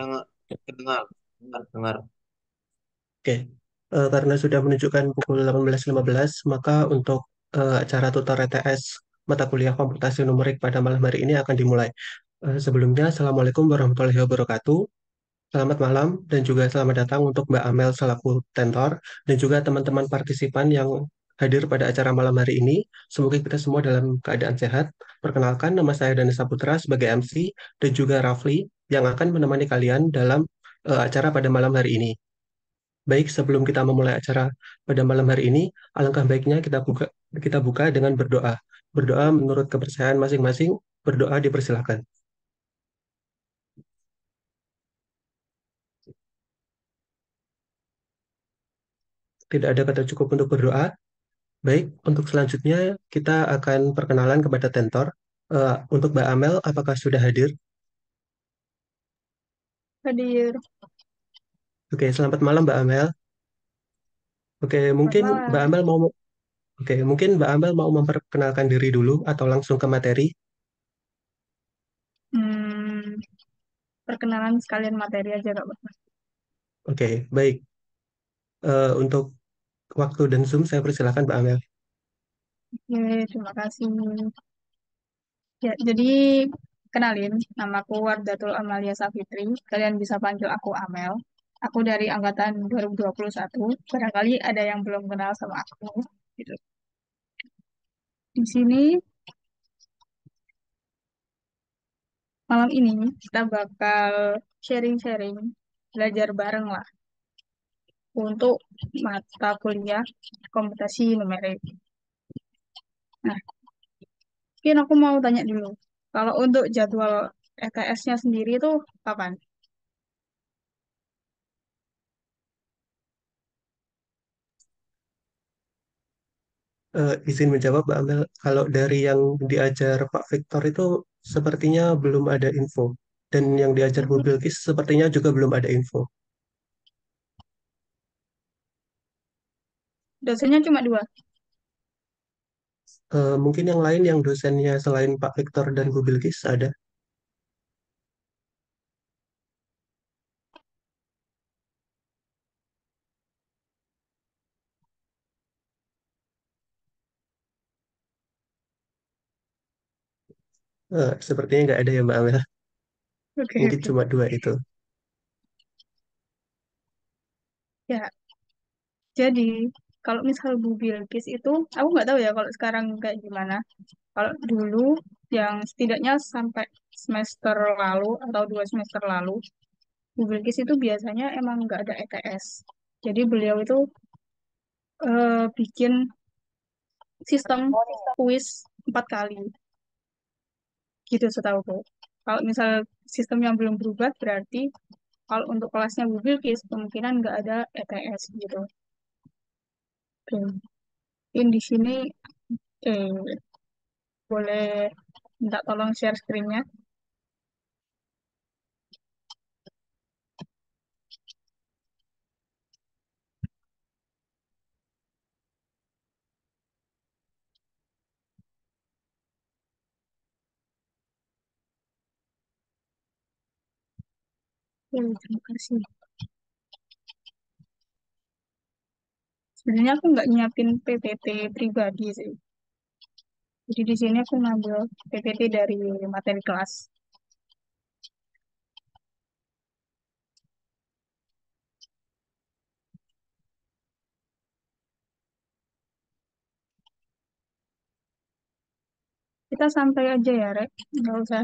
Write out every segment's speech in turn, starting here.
Dengar, dengar, dengar, dengar. Oke, karena sudah menunjukkan pukul 18.15, maka untuk acara tutor ETS mata kuliah komputasi numerik pada malam hari ini akan dimulai. Sebelumnya, Assalamualaikum warahmatullahi wabarakatuh. Selamat malam dan juga selamat datang untuk Mbak Amel selaku tentor dan juga teman-teman partisipan yang hadir pada acara malam hari ini. Semoga kita semua dalam keadaan sehat. Perkenalkan, nama saya Dani Saputra sebagai MC dan juga Rafli yang akan menemani kalian dalam acara pada malam hari ini. Baik, sebelum kita memulai acara pada malam hari ini, alangkah baiknya kita buka dengan berdoa. Berdoa menurut kepercayaan masing-masing, berdoa dipersilahkan. Tidak ada kata cukup untuk berdoa. Baik, untuk selanjutnya kita akan perkenalan kepada tentor. Untuk Mbak Amel, apakah sudah hadir? Hadir. Oke, selamat malam Mbak Amel. Oke, Selamat mungkin Mbak malam. Amel mau Oke, mungkin Mbak Amel mau memperkenalkan diri dulu atau langsung ke materi. Hmm, Perkenalan sekalian materi aja Kak. Oke, baik. Untuk waktu dan Zoom saya persilahkan Mbak Amel. Oke, terima kasih. Ya, jadi kenalin, namaku Wardatul Amalia Safitri. Kalian bisa panggil aku Amel. Aku dari angkatan 2021. Barangkali ada yang belum kenal sama aku. Gitu. Di sini malam ini kita bakal sharing-sharing, belajar bareng lah untuk mata kuliah komputasi numerik. Nah, mungkin aku mau tanya dulu. Kalau untuk jadwal ETS-nya sendiri itu kapan? Izin menjawab Mbak Amel, kalau dari yang diajar Pak Victor itu sepertinya belum ada info. Dan yang diajar Bu Bilkis sepertinya juga belum ada info. Dosennya cuma dua. Mungkin yang lain yang dosennya selain Pak Victor dan Bu Bilkis ada. Sepertinya nggak ada ya Mbak Amel. Oke, Mungkin oke. cuma dua itu. Ya, jadi kalau misal Bu Bilkis itu, aku nggak tahu ya kalau sekarang kayak gimana. Kalau dulu yang setidaknya sampai semester lalu atau 2 semester lalu, Bu Bilkis itu biasanya emang nggak ada ETS. Jadi beliau itu bikin sistem kuis 4 kali, gitu setahuku. Kalau misal sistem yang belum berubah, berarti kalau untuk kelasnya Bu Bilkis, kemungkinan nggak ada ETS gitu. Oke. Mungkin di sini eh, boleh minta tolong share screen-nya. Terima kasih. Sebenarnya aku nggak nyiapin PPT pribadi sih. Jadi di sini aku ngambil PPT dari materi kelas. Kita santai aja ya, Rek. Nggak usah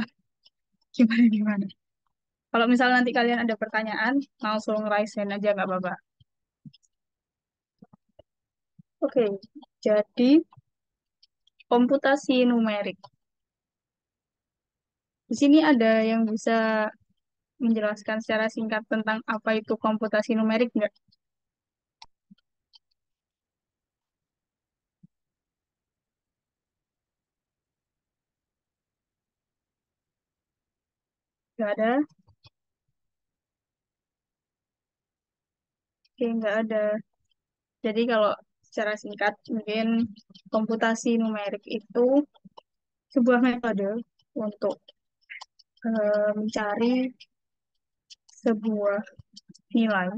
gimana-gimana. Kalau misalnya nanti kalian ada pertanyaan, langsung raise hand aja nggak apa-apa. Oke, jadi komputasi numerik. Di sini ada yang bisa menjelaskan secara singkat tentang apa itu komputasi numerik nggak? Nggak ada? Oke, nggak ada. Jadi kalau secara singkat, mungkin komputasi numerik itu sebuah metode untuk mencari sebuah nilai,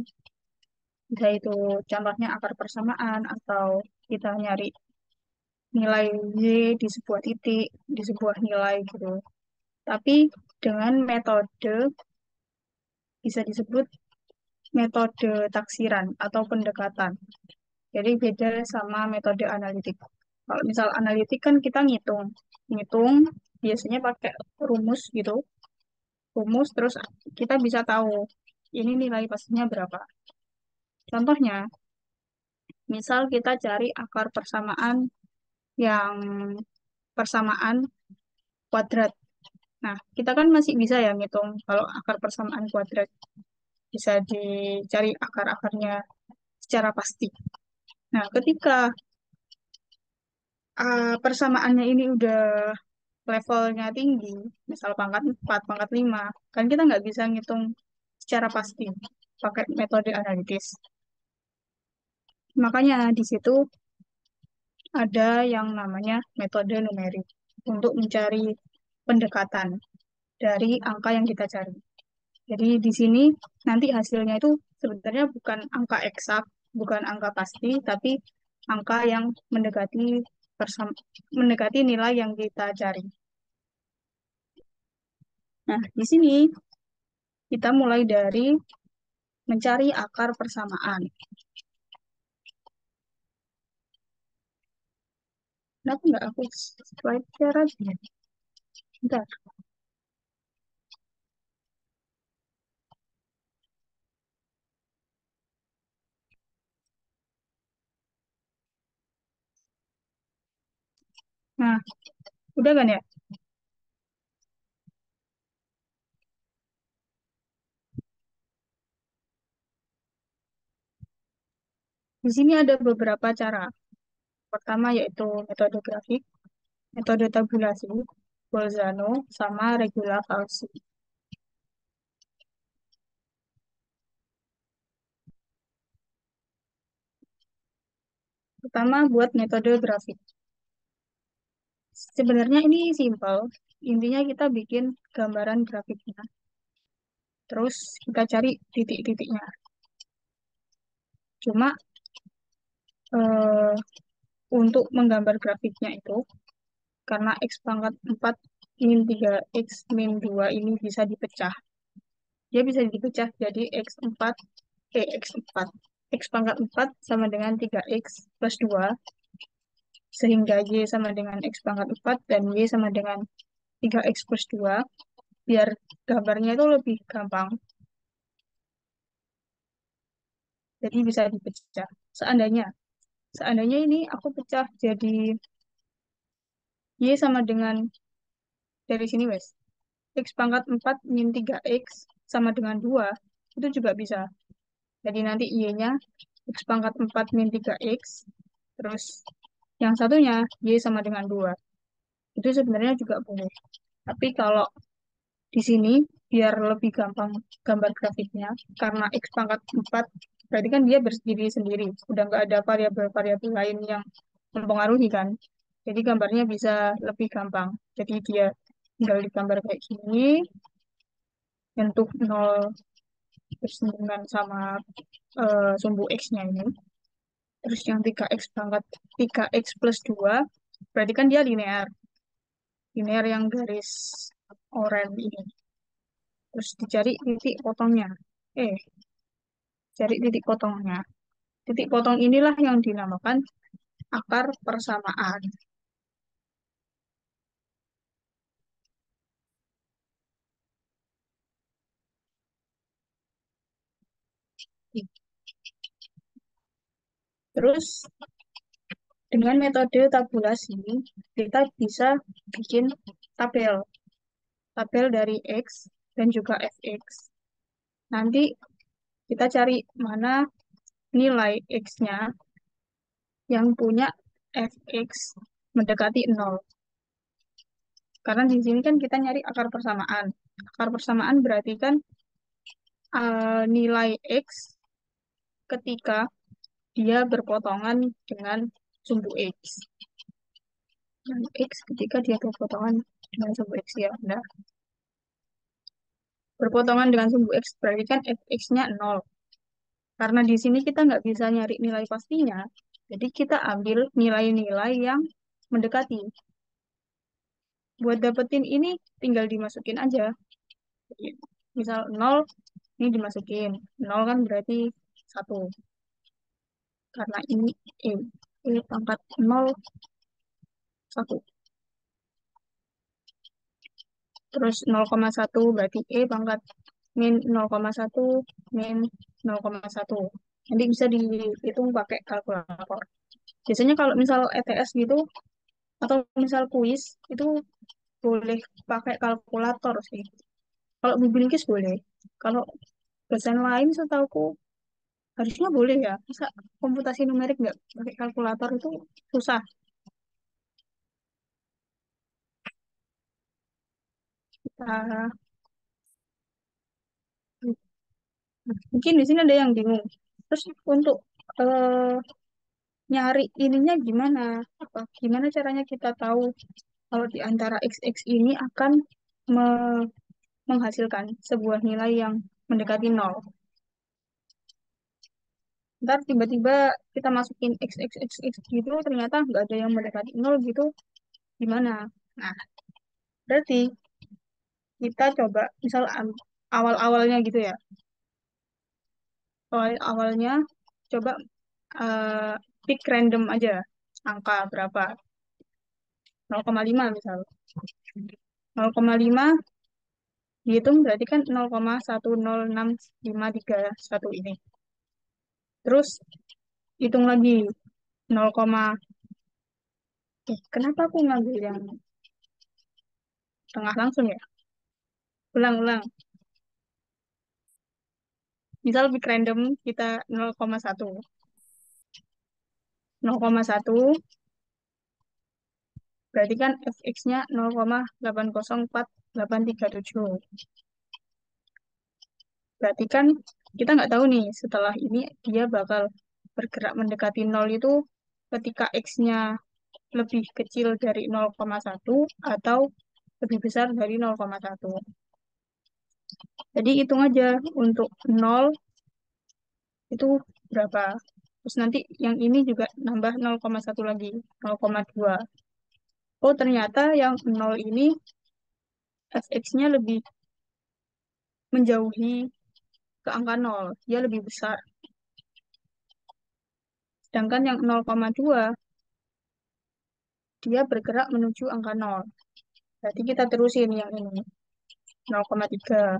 bisa itu contohnya akar persamaan atau kita nyari nilai Y di sebuah titik, di sebuah nilai gitu. Tapi dengan metode bisa disebut metode taksiran atau pendekatan. Jadi beda sama metode analitik. Kalau misal analitik kan kita ngitung, ngitung biasanya pakai rumus gitu, rumus terus kita bisa tahu ini nilai pastinya berapa. Contohnya, misal kita cari akar persamaan yang persamaan kuadrat. Nah, kita kan masih bisa ya ngitung kalau akar persamaan kuadrat bisa dicari akar-akarnya secara pasti. Nah, ketika persamaannya ini udah levelnya tinggi, misal pangkat 4, pangkat 5, kan kita nggak bisa ngitung secara pasti pakai metode analitis. Makanya di situ ada yang namanya metode numerik untuk mencari pendekatan dari angka yang kita cari. Jadi di sini nanti hasilnya itu sebenarnya bukan angka eksak, bukan angka pasti, tapi angka yang mendekati nilai yang kita cari. Nah, di sini kita mulai dari mencari akar persamaan. Kenapa nggak aku slide share aja? Bentar. Nah, udah kan ya? Di sini ada beberapa cara. Pertama yaitu metode grafik, metode tabulasi, Bolzano, sama regula falsi. Pertama buat metode grafik. Sebenarnya ini simpel. Intinya kita bikin gambaran grafiknya. Terus kita cari titik-titiknya. Cuma eh, untuk menggambar grafiknya itu, karena X pangkat 4 min 3 X min 2 ini bisa dipecah. Dia bisa dipecah jadi X4, X pangkat 4 sama dengan 3X plus 2, sehingga Y sama dengan X pangkat 4 dan Y sama dengan 3X plus 2, biar gambarnya itu lebih gampang. Jadi bisa dipecah. Seandainya, seandainya ini aku pecah jadi Y sama dengan dari sini wes. X pangkat 4 min 3X sama dengan 2, itu juga bisa. Jadi nanti Y-nya X pangkat 4 min 3X, terus yang satunya Y sama dengan 2. Itu sebenarnya juga boleh. Tapi kalau di sini, biar lebih gampang gambar grafiknya, karena X pangkat 4, berarti kan dia berdiri sendiri. Udah nggak ada variabel-variabel lain yang mempengaruhi kan. Jadi gambarnya bisa lebih gampang. Jadi dia tinggal digambar kayak gini, bentuk 0 bersinggungan sama sumbu X-nya ini. Terus yang 3X pangkat 3X plus 2, berarti kan dia linear. Linear yang garis oranye ini. Terus dicari titik potongnya. Eh, cari titik potongnya. Titik potong inilah yang dinamakan akar persamaan. Terus dengan metode tabulasi, kita bisa bikin tabel. Tabel dari X dan juga Fx. Nanti kita cari mana nilai X-nya yang punya Fx mendekati 0. Karena di sini kan kita nyari akar persamaan. Akar persamaan berarti kan nilai X ketika dia berpotongan dengan sumbu X. Dan X ketika dia berpotongan dengan sumbu X ya. Nah, berpotongan dengan sumbu X, berarti kan fx-nya 0. Karena di sini kita nggak bisa nyari nilai pastinya, jadi kita ambil nilai-nilai yang mendekati. Buat dapetin ini tinggal dimasukin aja. Jadi, misal 0, ini dimasukin. 0 kan berarti 1. Karena ini E. E pangkat 0, 1. Terus 0,1 berarti E pangkat min 0,1 min 0,1. Nanti bisa dihitung pakai kalkulator. Biasanya kalau misal ETS gitu, atau misal kuis, itu boleh pakai kalkulator sih. Kalau Biblinkis boleh. Kalau dosen lain setahuku harusnya boleh ya. Masa komputasi numerik nggak pakai kalkulator itu susah. Kita, mungkin di sini ada yang bingung. Terus untuk eh, nyari ininya gimana? Apa gimana caranya kita tahu kalau di antara x ini akan me- menghasilkan sebuah nilai yang mendekati nol. Ntar tiba-tiba kita masukin x gitu, ternyata nggak ada yang mendekati nol gitu, gimana? Nah, berarti kita coba, misal awal-awalnya gitu ya, awal-awalnya coba eh, pick random aja, angka berapa, 0,5 misal. 0,5 dihitung berarti kan 0,106531 ini. Terus hitung lagi 0, kenapa aku ngambil yang tengah langsung ya? Ulang-ulang. Misal pick random kita 0,1. 0,1 berarti kan fx-nya 0,804,837. Berarti kan kita nggak tahu nih setelah ini dia bakal bergerak mendekati nol itu ketika x-nya lebih kecil dari 0,1 atau lebih besar dari 0,1. Jadi hitung aja untuk 0 itu berapa. Terus nanti yang ini juga nambah 0,1 lagi, 0,2. Oh, ternyata yang 0 ini fx-nya lebih menjauhi ke angka 0, dia lebih besar. Sedangkan yang 0,2 dia bergerak menuju angka 0. Berarti kita terusin yang ini. 0,3,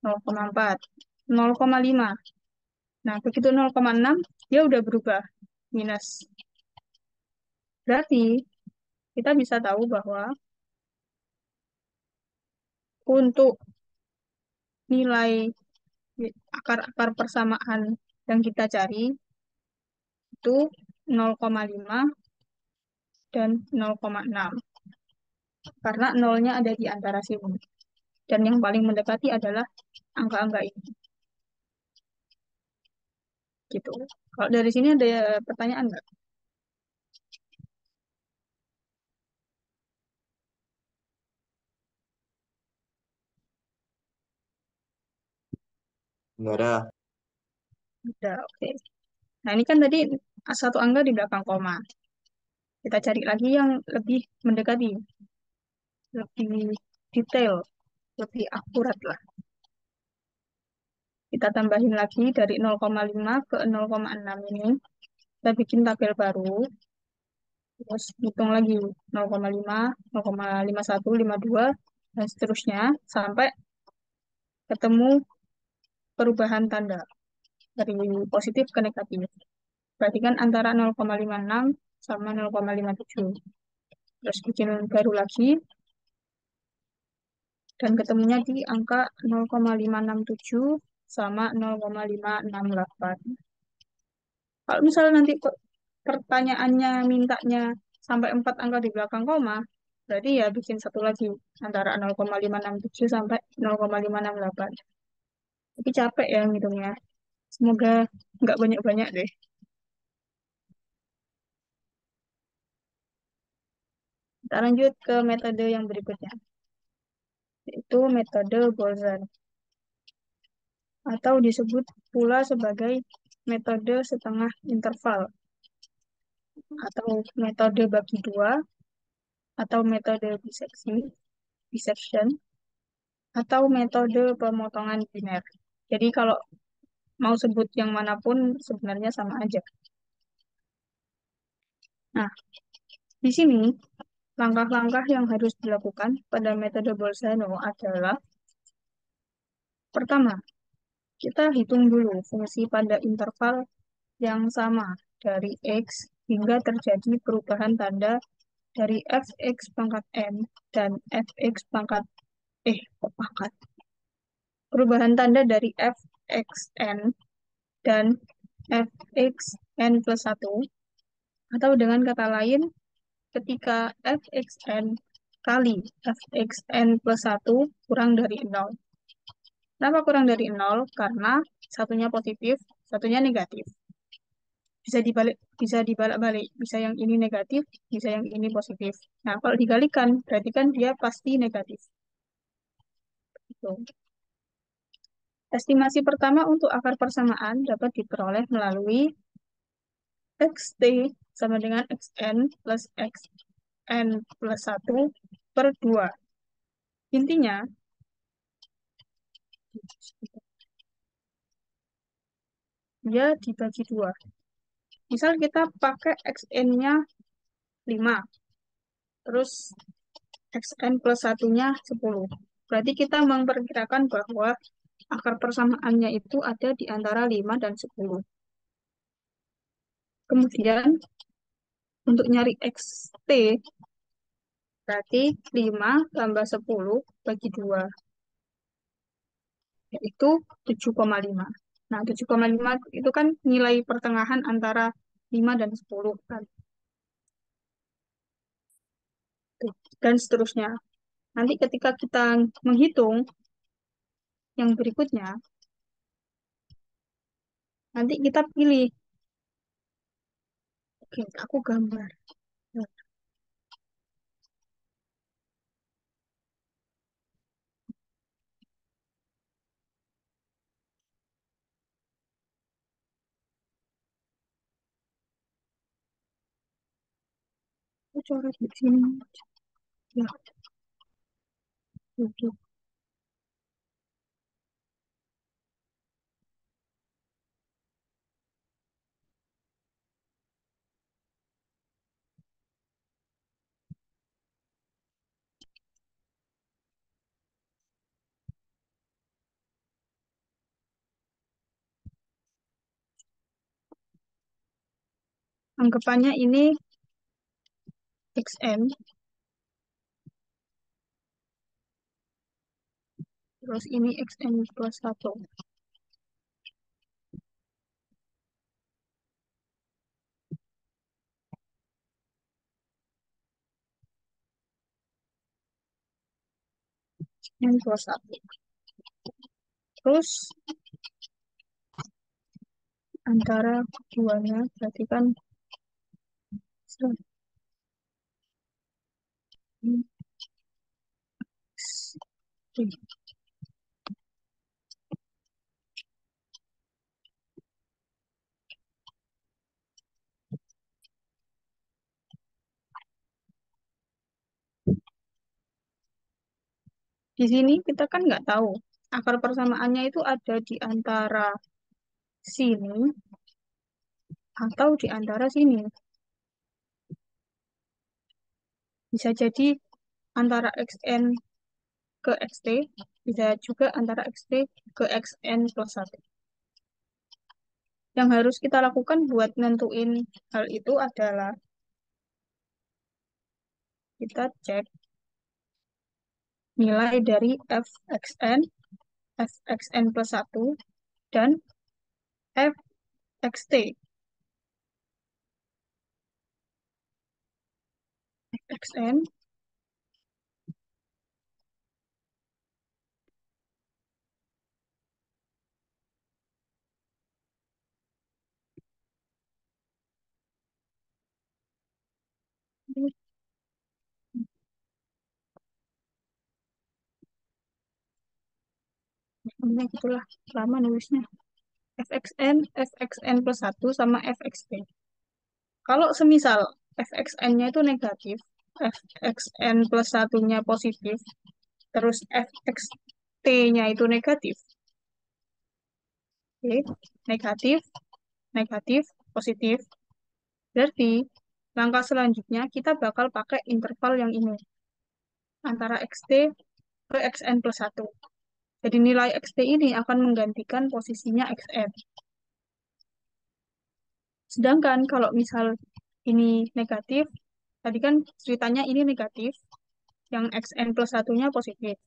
0,4, 0,5. Nah, begitu 0,6 dia udah berubah minus. Berarti kita bisa tahu bahwa untuk nilai akar-akar persamaan yang kita cari itu 0,5 dan 0,6. Karena nolnya ada di antara sini. Dan yang paling mendekati adalah angka-angka ini. Gitu. Kalau dari sini ada pertanyaan nggak? Nggak ada. Udah, oke. Nah, ini kan tadi satu angka di belakang koma. Kita cari lagi yang lebih mendekati, lebih detail, lebih akurat lah. Kita tambahin lagi dari 0,5 ke 0,6 ini. Kita bikin tabel baru. Terus hitung lagi 0,5, 0,51, 52, dan seterusnya sampai ketemu perubahan tanda dari positif ke negatif. Berarti kan antara 0,56 sama 0,57. Terus bikin baru lagi dan ketemunya di angka 0,567 sama 0,568. Kalau misalnya nanti pertanyaannya mintanya sampai 4 angka di belakang koma, berarti ya bikin satu lagi antara 0,567 sampai 0,568. Tapi capek ya ngitungnya. Semoga nggak banyak-banyak deh. Kita lanjut ke metode yang berikutnya, yaitu metode Bolzan. atau disebut pula sebagai metode setengah interval, atau metode bagi dua, atau metode bisection, atau metode pemotongan biner. Jadi kalau mau sebut yang manapun sebenarnya sama aja. Nah, di sini langkah-langkah yang harus dilakukan pada metode Bolzano adalah pertama, kita hitung dulu fungsi pada interval yang sama dari X hingga terjadi perubahan tanda dari fx pangkat n dan fx pangkat pangkat perubahan tanda dari fxn dan fxn plus 1, atau dengan kata lain ketika fxn kali fxn plus 1 kurang dari 0. Kenapa kurang dari 0? Karena satunya positif, satunya negatif. Bisa dibalik-balik, bisa yang ini negatif, bisa yang ini positif. Nah, kalau dikalikan, berarti kan dia pasti negatif. Gitu. Estimasi pertama untuk akar persamaan dapat diperoleh melalui xt sama dengan xn plus xn plus 1 per 2. Intinya, dia dibagi 2. Misal kita pakai xn-nya 5, terus xn plus 1-nya 10. Berarti kita memperkirakan bahwa akar persamaannya itu ada di antara 5 dan 10. Kemudian, untuk nyari xt, berarti 5 tambah 10 bagi 2, yaitu 7,5. Nah, 7,5 itu kan nilai pertengahan antara 5 dan 10 kan. Tuh, dan seterusnya. Nanti ketika kita menghitung yang berikutnya, nanti kita pilih. Oke, aku gambar. Nah, aku coret di sini. Ya, gitu. Anggapannya ini xn, terus ini xn plus 1. N plus 1. Terus antara keduanya berarti kan 100. Di sini kita kan nggak tahu akar persamaannya itu ada di antara sini atau di antara sini. Bisa jadi antara xn ke xt, bisa juga antara xt ke xn plus 1. Yang harus kita lakukan buat nentuin hal itu adalah kita cek nilai dari fxn, fxn plus 1, dan fxt. Fxn Namanya gitulah, lama nulisnya. Fxn plus satu sama Fxp. Kalau semisal Fxn-nya itu negatif, Fxn plus satunya positif, terus Fxt-nya itu negatif. Oke, negatif, negatif, positif. Berarti langkah selanjutnya kita bakal pakai interval yang ini antara xt ke xn plus satu. Jadi nilai xt ini akan menggantikan posisinya xn. Sedangkan kalau misal ini negatif, tadi kan ceritanya ini negatif, yang xn plus satunya positif.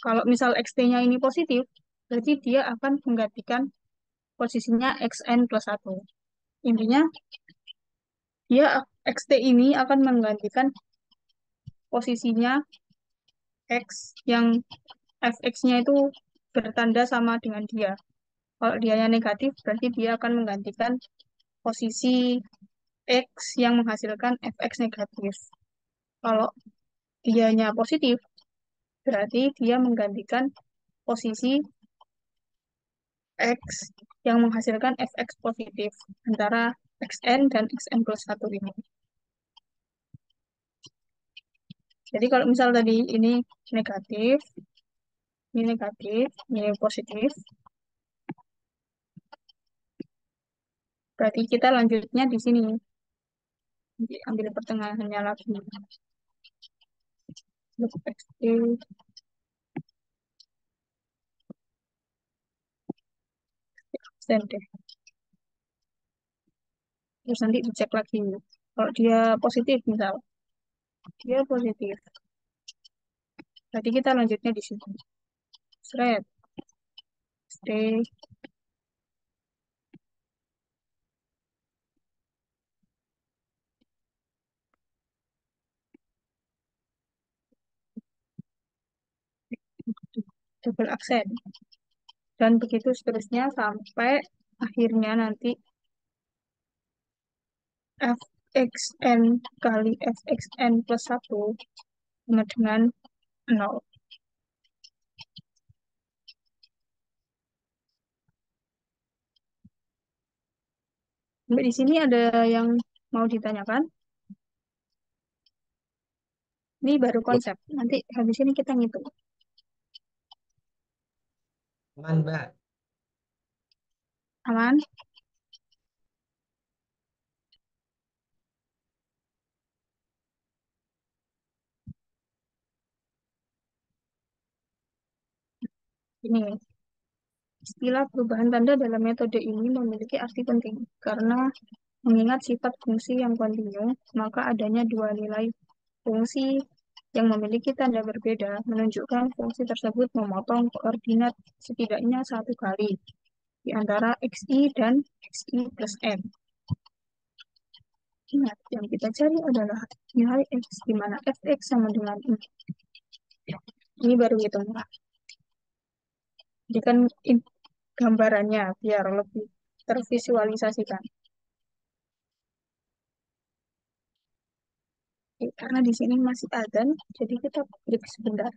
Kalau misal xt-nya ini positif, berarti dia akan menggantikan posisinya xn plus satu. Intinya, dia xt ini akan menggantikan posisinya x yang fx-nya itu bertanda sama dengan dia. Kalau dianya negatif, berarti dia akan menggantikan posisi x yang menghasilkan fx negatif. Kalau dianya positif, berarti dia menggantikan posisi x yang menghasilkan fx positif antara xn dan xn plus satu ini. Jadi kalau misal tadi ini negatif, ini positif, berarti kita lanjutnya di sini. Ambil pertengahannya lagi. Send deh. Terus nanti dicek lagi. Kalau dia positif misal, dia positif. Berarti kita lanjutnya di sini. Thread, stay, double accent. Dan begitu seterusnya sampai akhirnya nanti fxn kali fxn plus satu sama dengan 0. Sampai di sini ada yang mau ditanyakan? Ini baru konsep. Nanti habis ini kita ngitung. Aman, Mbak. Aman? Ini istilah perubahan tanda dalam metode ini memiliki arti penting karena mengingat sifat fungsi yang kontinu, maka adanya dua nilai fungsi yang memiliki tanda berbeda menunjukkan fungsi tersebut memotong koordinat setidaknya satu kali di antara xi dan xi plus n. Ingat, yang kita cari adalah nilai x, di mana fx sama dengan ini. Ini baru hitung. Jadi kan gambarannya biar lebih tervisualisasikan. Oke, karena di sini masih adzan, jadi kita break sebentar.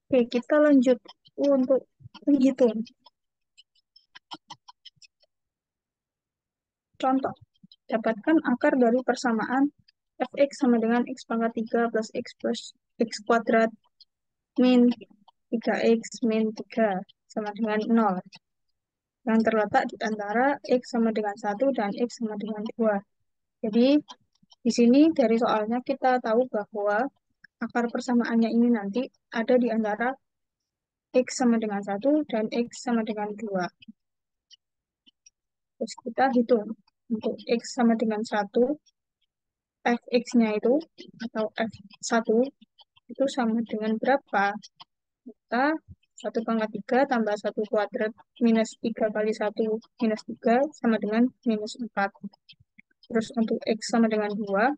Oke, kita lanjut untuk menghitung. Contoh, dapatkan akar dari persamaan fx sama dengan x pangkat 3 plus x kuadrat min 3x min 3 sama dengan 0 yang terletak di antara x sama dengan 1 dan x sama dengan 2. Jadi, di sini dari soalnya kita tahu bahwa akar persamaannya ini nanti ada di antara x sama dengan 1 dan x sama dengan 2. Terus kita hitung untuk x sama dengan 1, fx-nya itu atau f1 itu sama dengan berapa? Kita 1 pangkat 3 tambah 1 kuadrat minus 3 kali 1 minus 3 sama dengan minus 4. Terus untuk x sama dengan 2,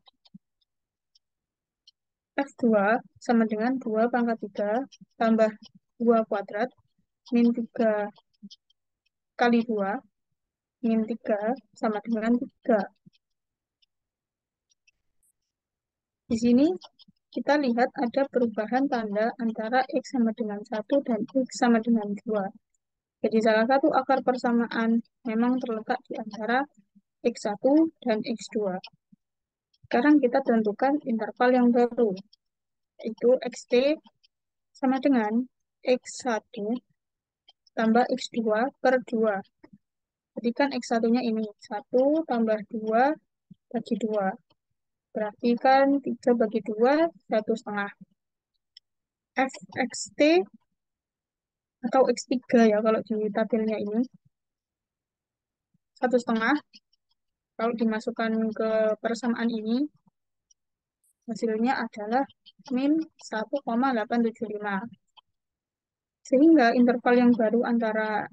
f2 sama dengan 2 pangkat 3 tambah 2 kuadrat min 3 kali 2 min 3 sama dengan 3. Di sini kita lihat ada perubahan tanda antara x sama dengan 1 dan x sama dengan 2. Jadi salah satu akar persamaan memang terletak di antara x1 dan x2. Sekarang kita tentukan interval yang baru, yaitu xt sama dengan x1 tambah x2 per 2. Jadi kan x1-nya ini, 1 tambah 2 bagi 2. Berarti kan 3 bagi 2, 1,5. fxt atau x3 ya kalau di tabelnya ini, 1,5. Kalau dimasukkan ke persamaan ini, hasilnya adalah min 1,875. Sehingga interval yang baru antara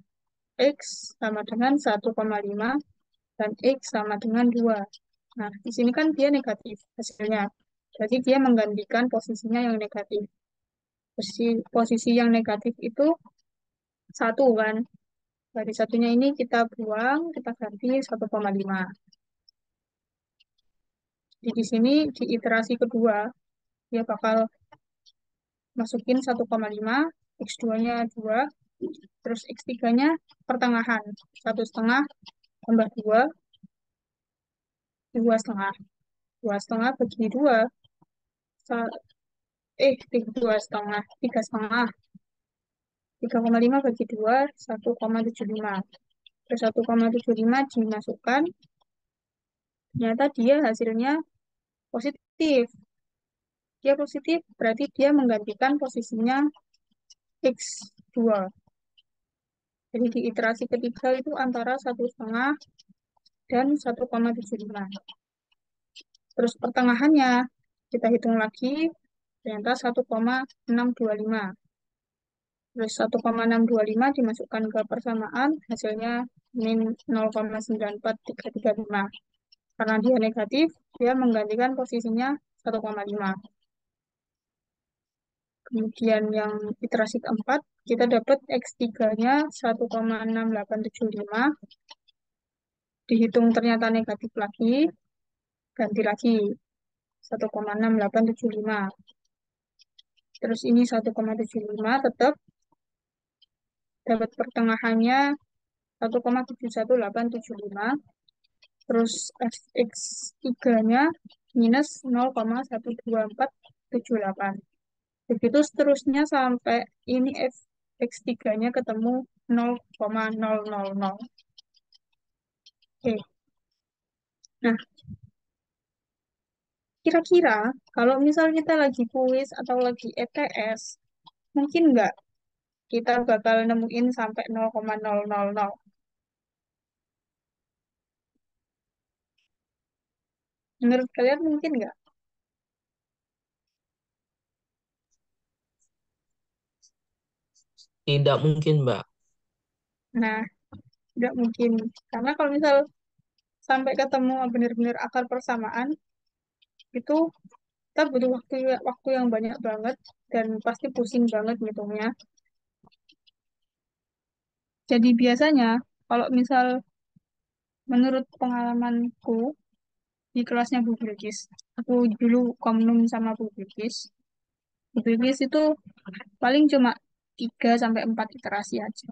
x sama dengan 1,5 dan x sama dengan 2. Nah, di sini kan dia negatif hasilnya. Jadi dia menggantikan posisinya yang negatif. Posisi yang negatif itu 1 kan. Dari satunya ini kita buang, kita ganti 1,5. Jadi di sini di iterasi kedua, dia bakal masukin 1,5, x2-nya 2, terus x3-nya pertengahan, 1,5 tambah 2, 2,5. 2,5 bagi 2, 2,5, 3,5. 3,5 bagi 2, 1,75. Terus 1,75 dimasukkan, ternyata dia hasilnya positif. Dia positif, berarti dia menggantikan posisinya x2. Jadi di iterasi ketiga itu antara 1,5 dan 1,75. Terus pertengahannya kita hitung lagi, ternyata 1,625. Terus 1,625 dimasukkan ke persamaan, hasilnya min 0,94335. Karena dia negatif, dia menggantikan posisinya 1,5. Kemudian yang iterasi keempat, kita dapat X3-nya 1,6875. Dihitung ternyata negatif lagi, ganti lagi 1,6875. Terus ini 1,75 tetap dapat pertengahannya 1,71875. Terus fx3-nya minus 0,12478. Begitu seterusnya sampai ini fx3-nya ketemu 0,000. Oke. Nah, kira-kira kalau misal kita lagi kuis atau lagi ETS, mungkin nggak kita bakal nemuin sampai 0,000? Menurut kalian mungkin nggak? Tidak mungkin, Mbak. Nah, nggak mungkin. Karena kalau misal sampai ketemu benar-benar akar persamaan, itu kita butuh waktu yang banyak banget dan pasti pusing banget ngitungnya. Jadi biasanya kalau misal menurut pengalamanku di kelasnya Bu Bilkis, aku dulu komnum sama Bu Bilkis. Bu Bilkis itu paling cuma 3 sampai 4 iterasi aja.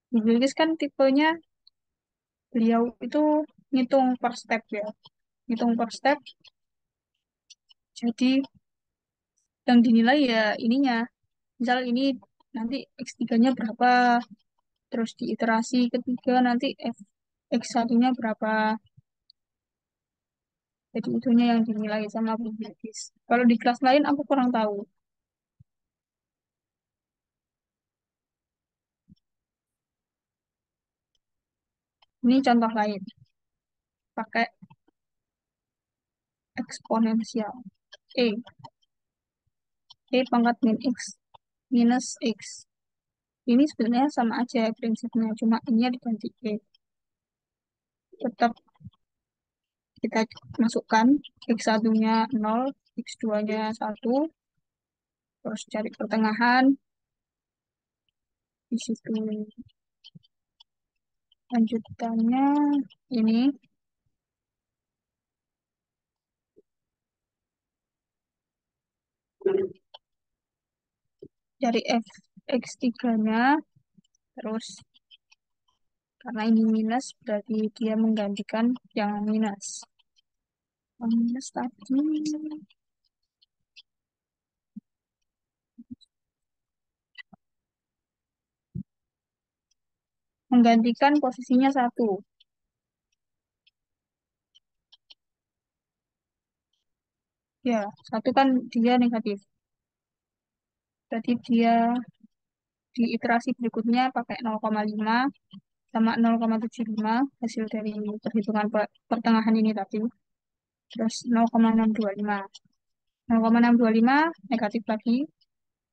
Bu Bilkis kan tipenya beliau itu ngitung per step ya. Ngitung per step, jadi yang dinilai ya ininya. Misal ini nanti X3-nya berapa, terus di iterasi ketiga nanti X1-nya berapa. Jadi itunya yang dinilai sama Bu Bilkis. Kalau di kelas lain aku kurang tahu. Ini contoh lain, pakai eksponensial. E. E pangkat min X minus X. Ini sebenarnya sama aja prinsipnya, cuma ini diganti E. Tetap kita masukkan X1-nya 0, X2-nya 1, terus cari pertengahan, di situ lanjutannya ini, cari F X3-nya, terus karena ini minus, berarti dia menggantikan yang minus. Yang minus tadi, menggantikan posisinya 1. Ya, 1 kan dia negatif. Berarti dia di iterasi berikutnya pakai 0,5 sama 0,75 hasil dari perhitungan pertengahan ini tadi. Terus 0,625. 0,625 negatif lagi,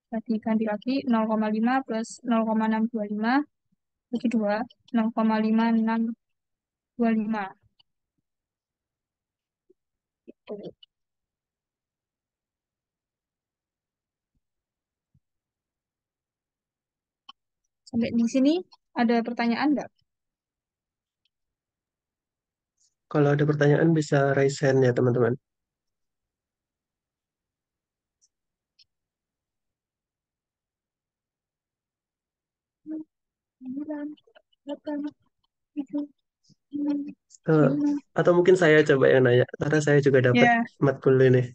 berarti ganti lagi 0,5 plus 0,625 bagi 2, 0,5625. Itu. Sampai di sini ada pertanyaan nggak? Kalau ada pertanyaan bisa raise hand ya teman-teman. 9, 8, 7, 6, Eh, 5. atau mungkin saya coba yang nanya, karena saya juga dapat Ya, matkul ini.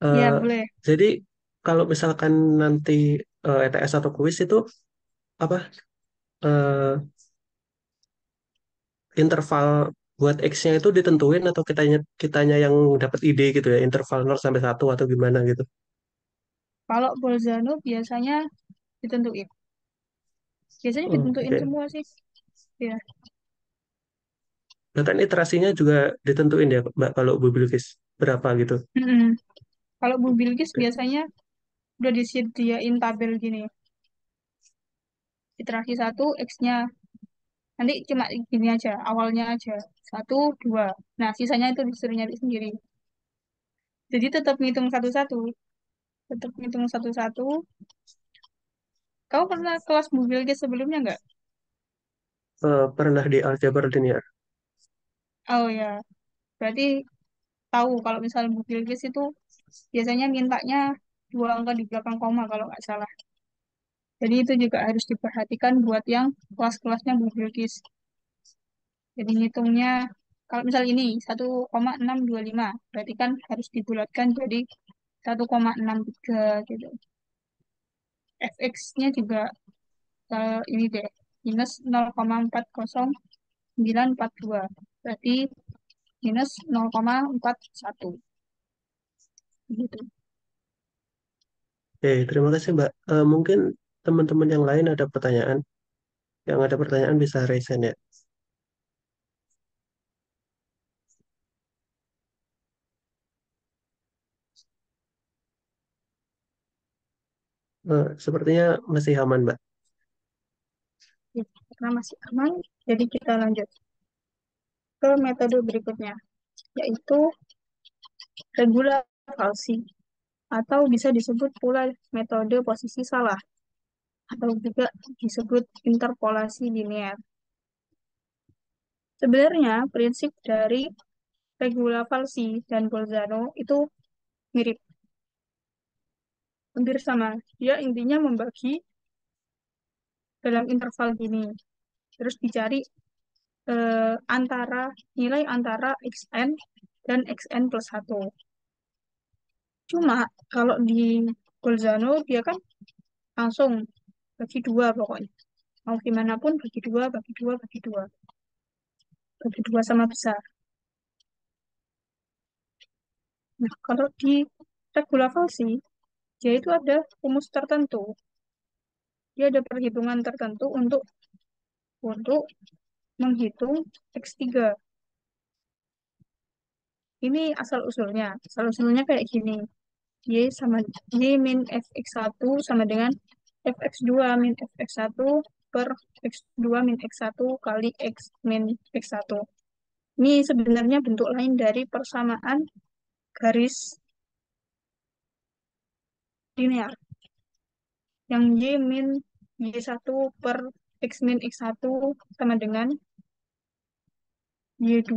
Eh, ya boleh. jadi kalau misalkan nanti ETS atau kuis itu apa eh, interval buat X-nya itu ditentuin atau kitanya yang dapat ide gitu ya, interval 0 sampai 1 atau gimana gitu. Kalau Bolzano biasanya ditentuin. Biasanya ditentuin Oke. semua sih. Ya. Bahkan iterasinya juga ditentuin ya, Mbak, kalau Bu Bilkis berapa gitu. Mm-mm. Kalau Bu Bilkis Oke. biasanya udah disediain tabel gini. Iterasi 1, X-nya. Nanti cuma gini aja, awalnya aja. 1, 2. Nah, sisanya itu disuruh nyari sendiri. Jadi tetap ngitung satu-satu. Tetap ngitung satu-satu. Kau pernah kelas Bu Bilkis sebelumnya nggak? Pernah di aljabar linear. Oh ya, berarti tahu kalau misalnya Bu Bilkis itu biasanya mintanya 2 angka di belakang koma kalau nggak salah. Jadi itu juga harus diperhatikan buat yang kelas-kelasnya Bu Bilkis. Jadi ngitungnya, kalau misal ini 1,625, berarti kan harus dibulatkan jadi 1,63 gitu. FX-nya juga ini deh, minus 0,40,942. Berarti minus 0,41. Gitu. Oke, terima kasih Mbak. Mungkin teman-teman yang lain ada pertanyaan. Yang ada pertanyaan bisa raise hand ya. Sepertinya masih aman Mbak. Ya, karena masih aman, jadi kita lanjut ke metode berikutnya, yaitu regula falsi, atau bisa disebut pula metode posisi salah, atau juga disebut interpolasi linear. Sebenarnya prinsip dari regula falsi dan Bolzano itu mirip, hampir sama. Dia intinya membagi dalam interval gini, terus dicari antara nilai antara xn dan xn plus 1. Cuma kalau di Bolzano dia kan langsung bagi dua pokoknya. Mau gimana pun bagi dua, bagi dua, bagi dua. Bagi dua sama besar. Nah, kalau di regula falsi, dia itu ada rumus tertentu. Dia ada perhitungan tertentu untuk menghitung X3. Ini asal-usulnya. Asal-usulnya kayak gini. Y sama Y min fx1 sama dengan fx2 min fx1 per x2 min x1 kali x min x1. Ini sebenarnya bentuk lain dari persamaan garis linear. Yang Y min Y1 per x min x1 sama dengan Y2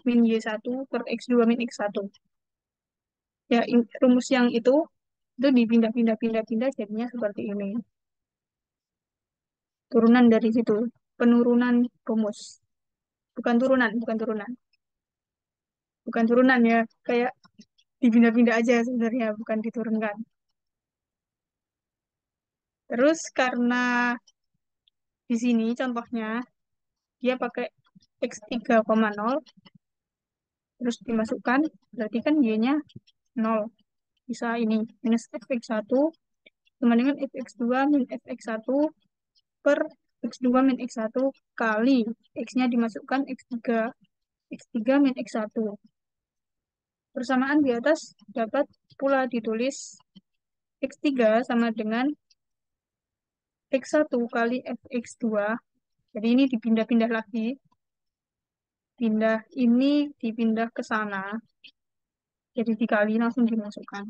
min Y1 per x2 min x1. Ya, rumus yang itu dipindah-pindah-pindah-pindah jadinya seperti ini. Turunan dari situ, penurunan rumus. Bukan turunan, bukan turunan. Bukan turunan ya, kayak dipindah-pindah aja sebenarnya, bukan diturunkan. Terus karena di sini contohnya dia pakai x3,0 terus dimasukkan, berarti kan y-nya 0. Bisa ini minus fx1 sama dengan fx2 min fx1 per x2 min x1 kali x-nya dimasukkan x3. X3 min x1. Persamaan di atas dapat pula ditulis x3 sama dengan x1 kali fx2. Jadi ini dipindah-pindah lagi. Pindah ini dipindah ke sana. Jadi dikali langsung dimasukkan.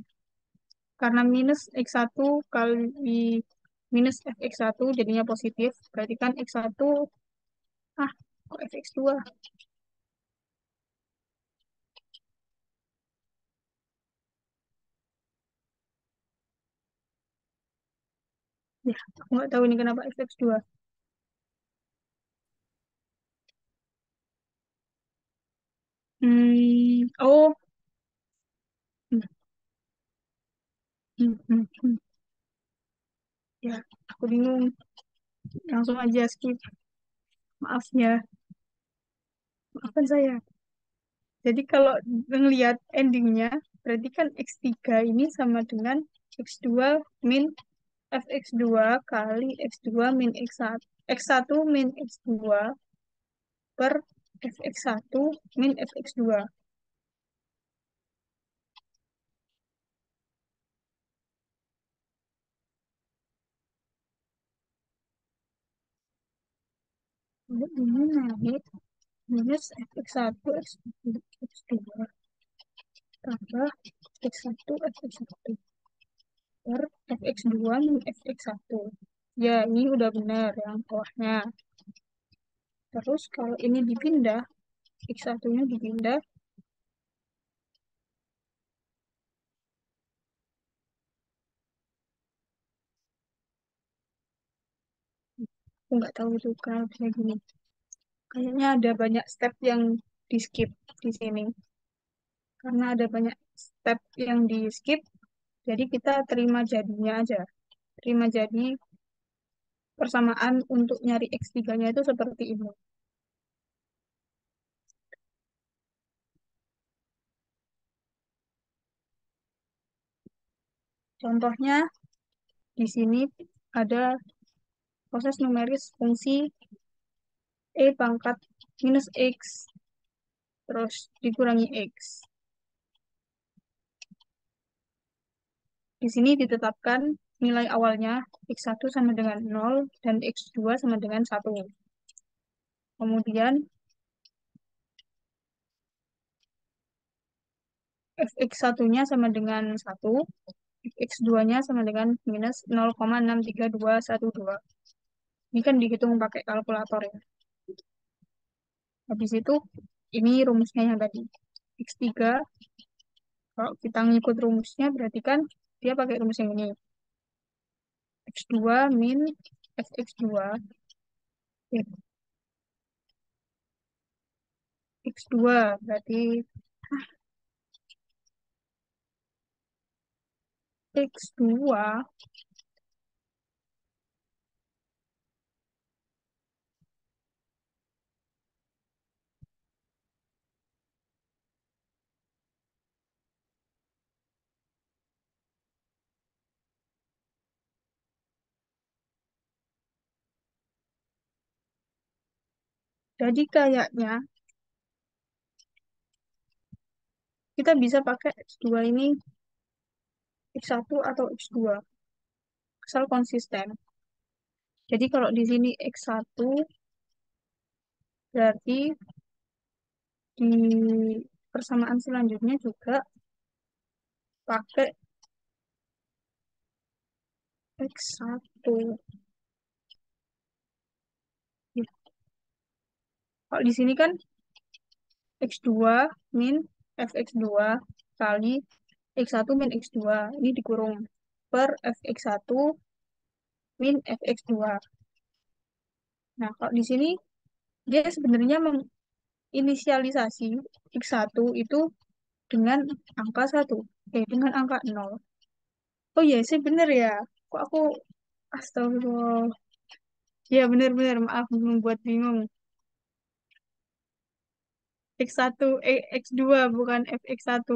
Karena minus x1 kali minus fx1 jadinya positif. Berarti kan x1, kok fx2? Ya, aku nggak tahu ini kenapa fx2. Oh, hmm, hmm. Ya, aku bingung. Langsung aja skip. Maaf ya, maafkan saya. Jadi kalau ngelihat endingnya, berarti kan X3 ini sama dengan X2 min fx2 kali X2 min X1, X1 min X2 per fx1 min fx2. Ini naik minus fx1 x2 tambah x1 fx1 per fx2 min fx1. Ya, ini udah benar yang bawahnya. Terus kalau ini dipindah, X1-nya dipindah, aku nggak tahu tuh kenapa bisa gini. Kayaknya ada banyak step yang di skip di sini. Karena ada banyak step yang di skip, jadi kita terima jadinya aja. Terima jadi persamaan untuk nyari X3-nya itu seperti ini. Contohnya di sini ada proses numeris fungsi E pangkat minus X terus dikurangi X. Di sini ditetapkan nilai awalnya X1 sama dengan 0 dan X2 sama dengan 1. Kemudian fx1-nya sama dengan 1, fx2-nya sama dengan minus 0,63212. Ini kan dihitung pakai kalkulator ya. Habis itu, ini rumusnya yang tadi. X3, kalau kita ngikut rumusnya, berarti kan dia pakai rumus yang ini. X2 min fx2. Ya, X2 berarti X2 jadi kayaknya kita bisa pakai X2 ini X1 atau X2 asal konsisten. Jadi kalau di sini X1 berarti di persamaan selanjutnya juga pakai X1. Ya, kalau di sini kan X2 min fx2 kali X1 min X2. Ini dikurung per fx1 min fx2. Nah, kalau di sini dia sebenarnya menginisialisasi X1 itu dengan angka 1. Dengan angka 0. Oh iya sih bener ya. Kok aku astagfirullah. Ya bener-bener maaf membuat bingung. X1, X2 bukan fx1.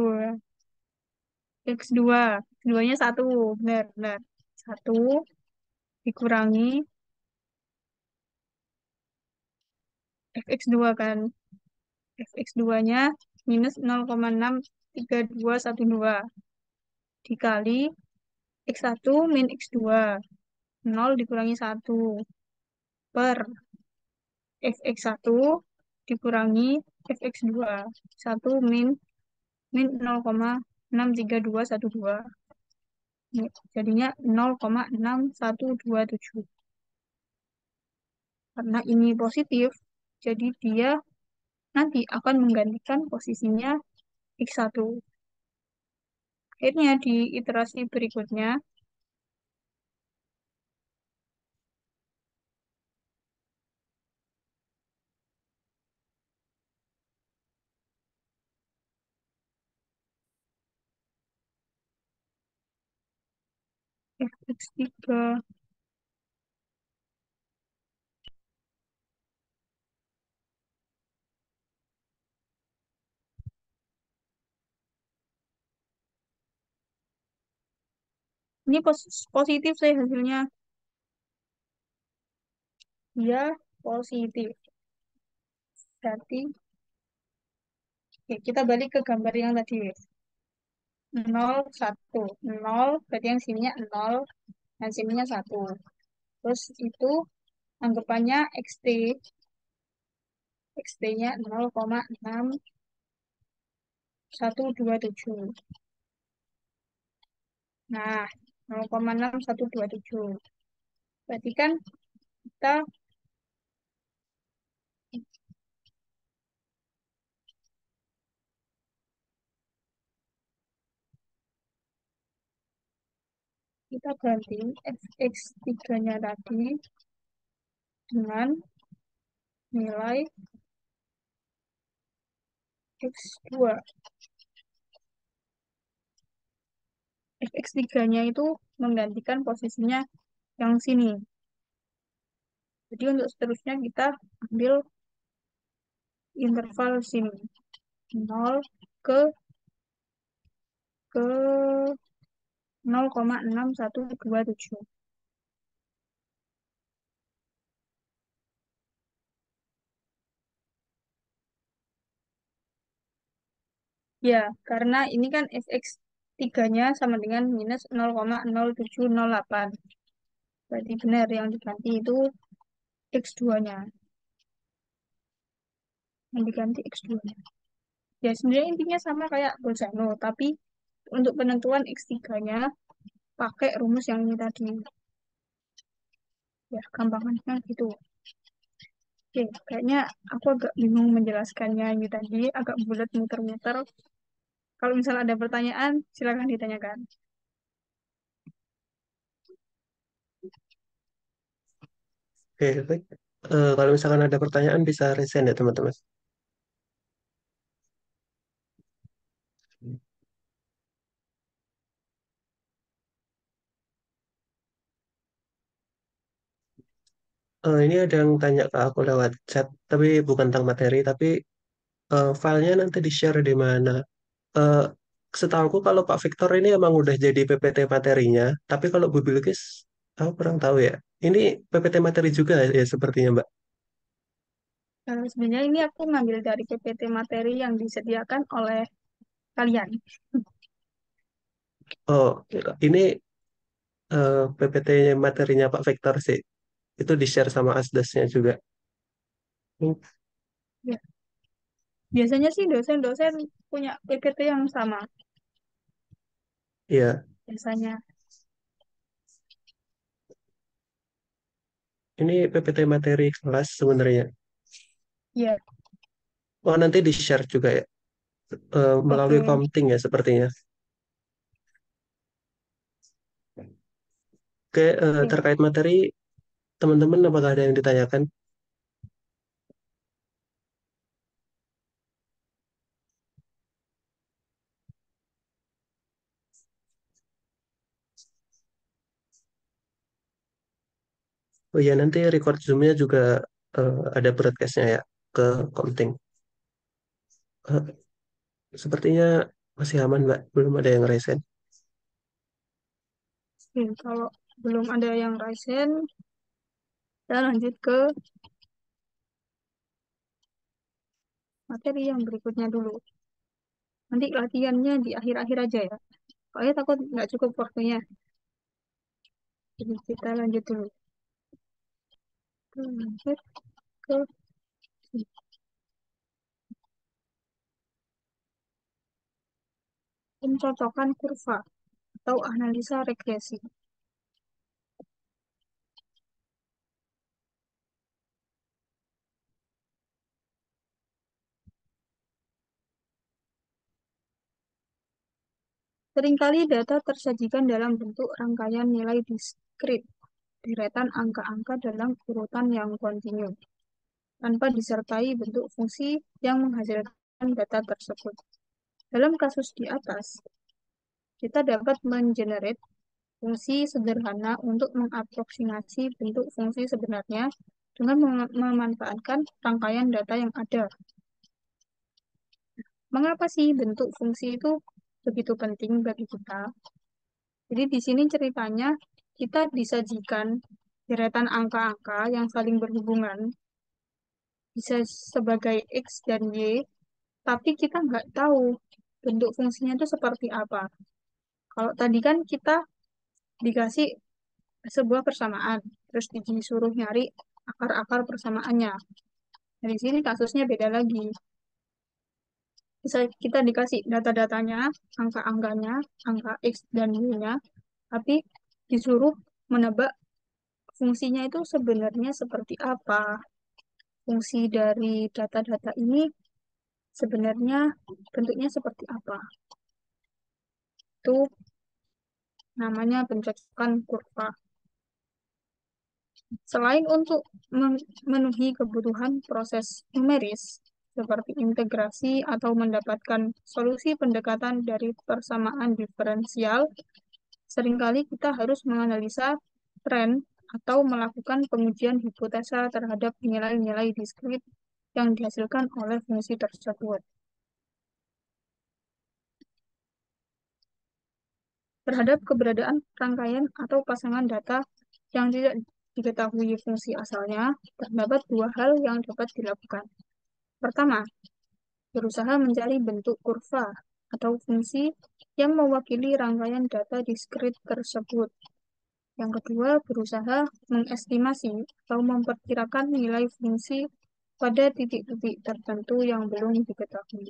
X2, X2-nya 1, benar, benar. 1 dikurangi fx2 kan. Fx2-nya minus 0,63212 dikali x1 min x2. 0 dikurangi 1 per fx1 dikurangi fx2. 1 min 0,63212. Jadinya 0,6127. Karena ini positif, jadi dia nanti akan menggantikan posisinya X1. Akhirnya di iterasi berikutnya, fx3, ini positif sih hasilnya. Dia positif. Berarti, ya, kita balik ke gambar yang tadi. 0, 1. 0, berarti yang sininya 0, dan sininya 1. Terus itu anggapannya XT-nya 0,6127. Nah, 0,6127. Berarti kan kita kita ganti fx3-nya tadi dengan nilai x2. Fx3-nya itu menggantikan posisinya yang sini. Jadi untuk seterusnya kita ambil interval sini. 0 ke ke 0,6127. Ya, karena ini kan fx3-nya sama dengan minus 0,0708. Berarti benar yang diganti itu x2-nya. Yang diganti x2-nya. Ya, sebenarnya intinya sama kayak Bolzano, tapi untuk penentuan x3-nya pakai rumus yang ini tadi. Ya, gampangannya gitu. Oke, kayaknya aku agak bingung menjelaskannya ini tadi, agak bulat muter-muter. Kalau misalnya ada pertanyaan, silakan ditanyakan. Oke, baik. Kalau misalkan ada pertanyaan bisa raise hand ya teman-teman. Ini ada yang tanya ke aku lewat chat, tapi bukan tentang materi, tapi filenya nanti di-share di mana? Eh, Setahuku kalau Pak Victor ini emang udah jadi PPT materinya, tapi kalau Bu Bilkis, aku kurang tahu ya. Ini PPT materi juga ya sepertinya, Mbak. Sebenarnya ini aku ngambil dari PPT materi yang disediakan oleh kalian. Oh, ini PPT materinya Pak Victor sih. Itu di-share sama Asdasnya juga. Hmm, Ya, biasanya sih dosen-dosen punya PPT yang sama Iya, biasanya. ini PPT materi kelas sebenarnya. Ya, Oh, nanti di-share juga ya. Melalui oke. Komting ya sepertinya. Oke, Oke. terkait materi, teman-teman apakah ada yang ditanyakan? Oh iya, nanti record Zoom-nya juga ada broadcast-nya ya ke Komting. Eh, Sepertinya masih aman, Mbak. Belum ada yang resen. Kalau belum ada yang resen, kita lanjut ke materi yang berikutnya dulu. Nanti latihannya di akhir-akhir aja ya. Soalnya takut nggak cukup waktunya. Jadi kita lanjut dulu. Lanjut ke pencocokan kurva atau analisa regresi. Seringkali data tersajikan dalam bentuk rangkaian nilai diskrit, deretan angka-angka dalam urutan yang kontinu, tanpa disertai bentuk fungsi yang menghasilkan data tersebut. Dalam kasus di atas, kita dapat mengenerate fungsi sederhana untuk mengaproksimasi bentuk fungsi sebenarnya dengan memanfaatkan rangkaian data yang ada. Mengapa sih bentuk fungsi itu begitu penting bagi kita? Jadi di sini ceritanya kita disajikan deretan angka-angka yang saling berhubungan, bisa sebagai X dan Y, tapi kita nggak tahu bentuk fungsinya itu seperti apa. Kalau tadi kan kita dikasih sebuah persamaan, terus disuruh nyari akar-akar persamaannya. Nah, di sini kasusnya beda lagi. Bisa kita dikasih data-datanya, angka-angkanya, angka X dan Y-nya, tapi disuruh menebak fungsinya itu sebenarnya seperti apa. Fungsi dari data-data ini sebenarnya bentuknya seperti apa. Itu namanya pencocokan kurva. Selain untuk memenuhi kebutuhan proses numeris, seperti integrasi atau mendapatkan solusi pendekatan dari persamaan diferensial, seringkali kita harus menganalisa tren atau melakukan pengujian hipotesa terhadap nilai-nilai diskrit yang dihasilkan oleh fungsi tersebut. Terhadap keberadaan rangkaian atau pasangan data yang tidak diketahui fungsi asalnya, terdapat dua hal yang dapat dilakukan. Pertama, berusaha mencari bentuk kurva atau fungsi yang mewakili rangkaian data diskrit tersebut. Yang kedua, berusaha mengestimasi atau memperkirakan nilai fungsi pada titik-titik tertentu yang belum diketahui.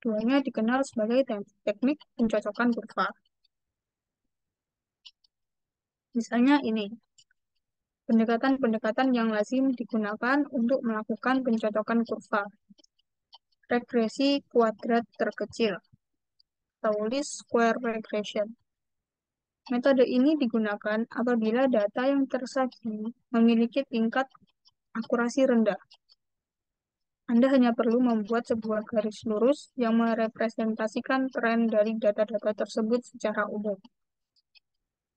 Keduanya dikenal sebagai teknik pencocokan kurva. Misalnya ini, pendekatan-pendekatan yang lazim digunakan untuk melakukan pencocokan kurva. Regresi kuadrat terkecil, atau least square regression. Metode ini digunakan apabila data yang tersaji memiliki tingkat akurasi rendah. Anda hanya perlu membuat sebuah garis lurus yang merepresentasikan tren dari data-data tersebut secara umum.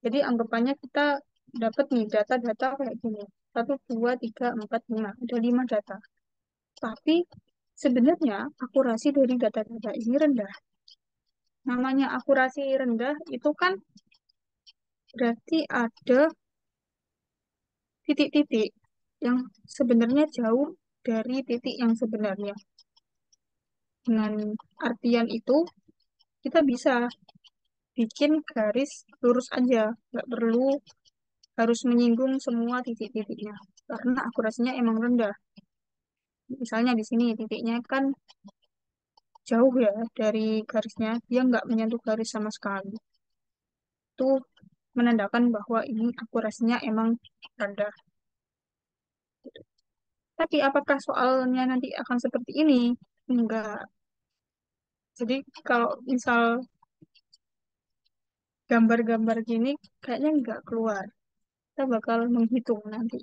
Jadi anggapannya kita dapat nih data-data kayak gini. Satu, dua, tiga, empat, lima. Ada 5 data. Tapi sebenarnya akurasi dari data-data ini rendah. Namanya akurasi rendah itu kan berarti ada titik-titik yang sebenarnya jauh dari titik yang sebenarnya. Dengan artian itu, kita bisa bikin garis lurus aja, nggak perlu harus menyinggung semua titik-titiknya, karena akurasinya emang rendah. Misalnya di sini titiknya kan jauh ya dari garisnya, dia nggak menyentuh garis sama sekali. Itu menandakan bahwa ini akurasinya emang rendah. Tapi apakah soalnya nanti akan seperti ini? Enggak. Jadi kalau misal gambar-gambar gini kayaknya nggak keluar. Kita bakal menghitung nanti.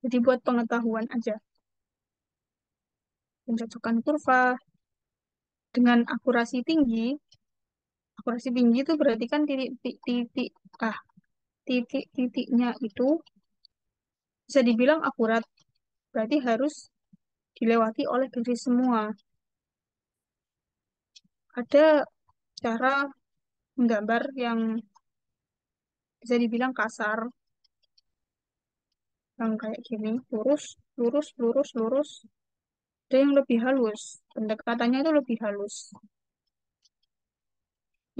Jadi buat pengetahuan aja. Pencocokan kurva dengan akurasi tinggi itu berarti kan ah titik-titiknya itu bisa dibilang akurat. Berarti harus dilewati oleh garis semua. Ada cara menggambar yang bisa dibilang kasar, yang kayak gini, lurus, lurus, lurus, lurus. Ada yang lebih halus, pendekatannya itu lebih halus,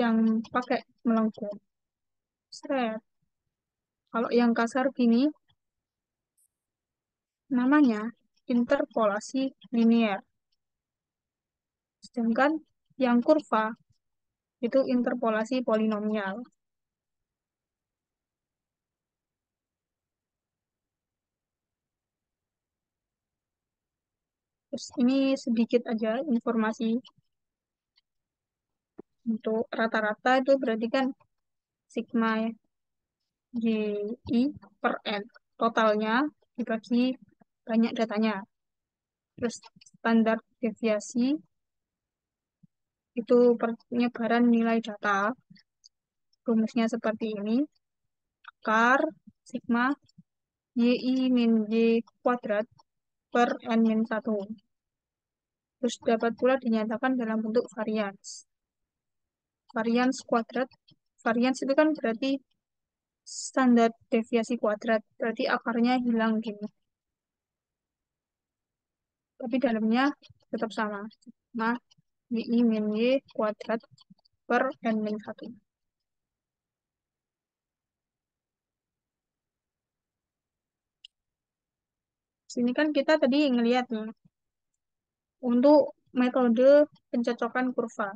yang pakai melengkung. Seret. Kalau yang kasar gini, namanya interpolasi linier. Sedangkan yang kurva itu interpolasi polinomial. Terus ini sedikit aja informasi untuk rata-rata itu berarti kan sigma GI per N. Totalnya dibagi banyak datanya. Terus standar deviasi itu penyebaran nilai data. Rumusnya seperti ini. Akar sigma YI min Y kuadrat per N min 1. Terus dapat pula dinyatakan dalam bentuk varians. Varians kuadrat. Varians itu kan berarti standar deviasi kuadrat. Berarti akarnya hilang gitu. Tapi dalamnya tetap sama. Nah, Y min Y kuadrat per N min 1. Sini kan kita tadi ngelihat nih, untuk metode pencocokan kurva,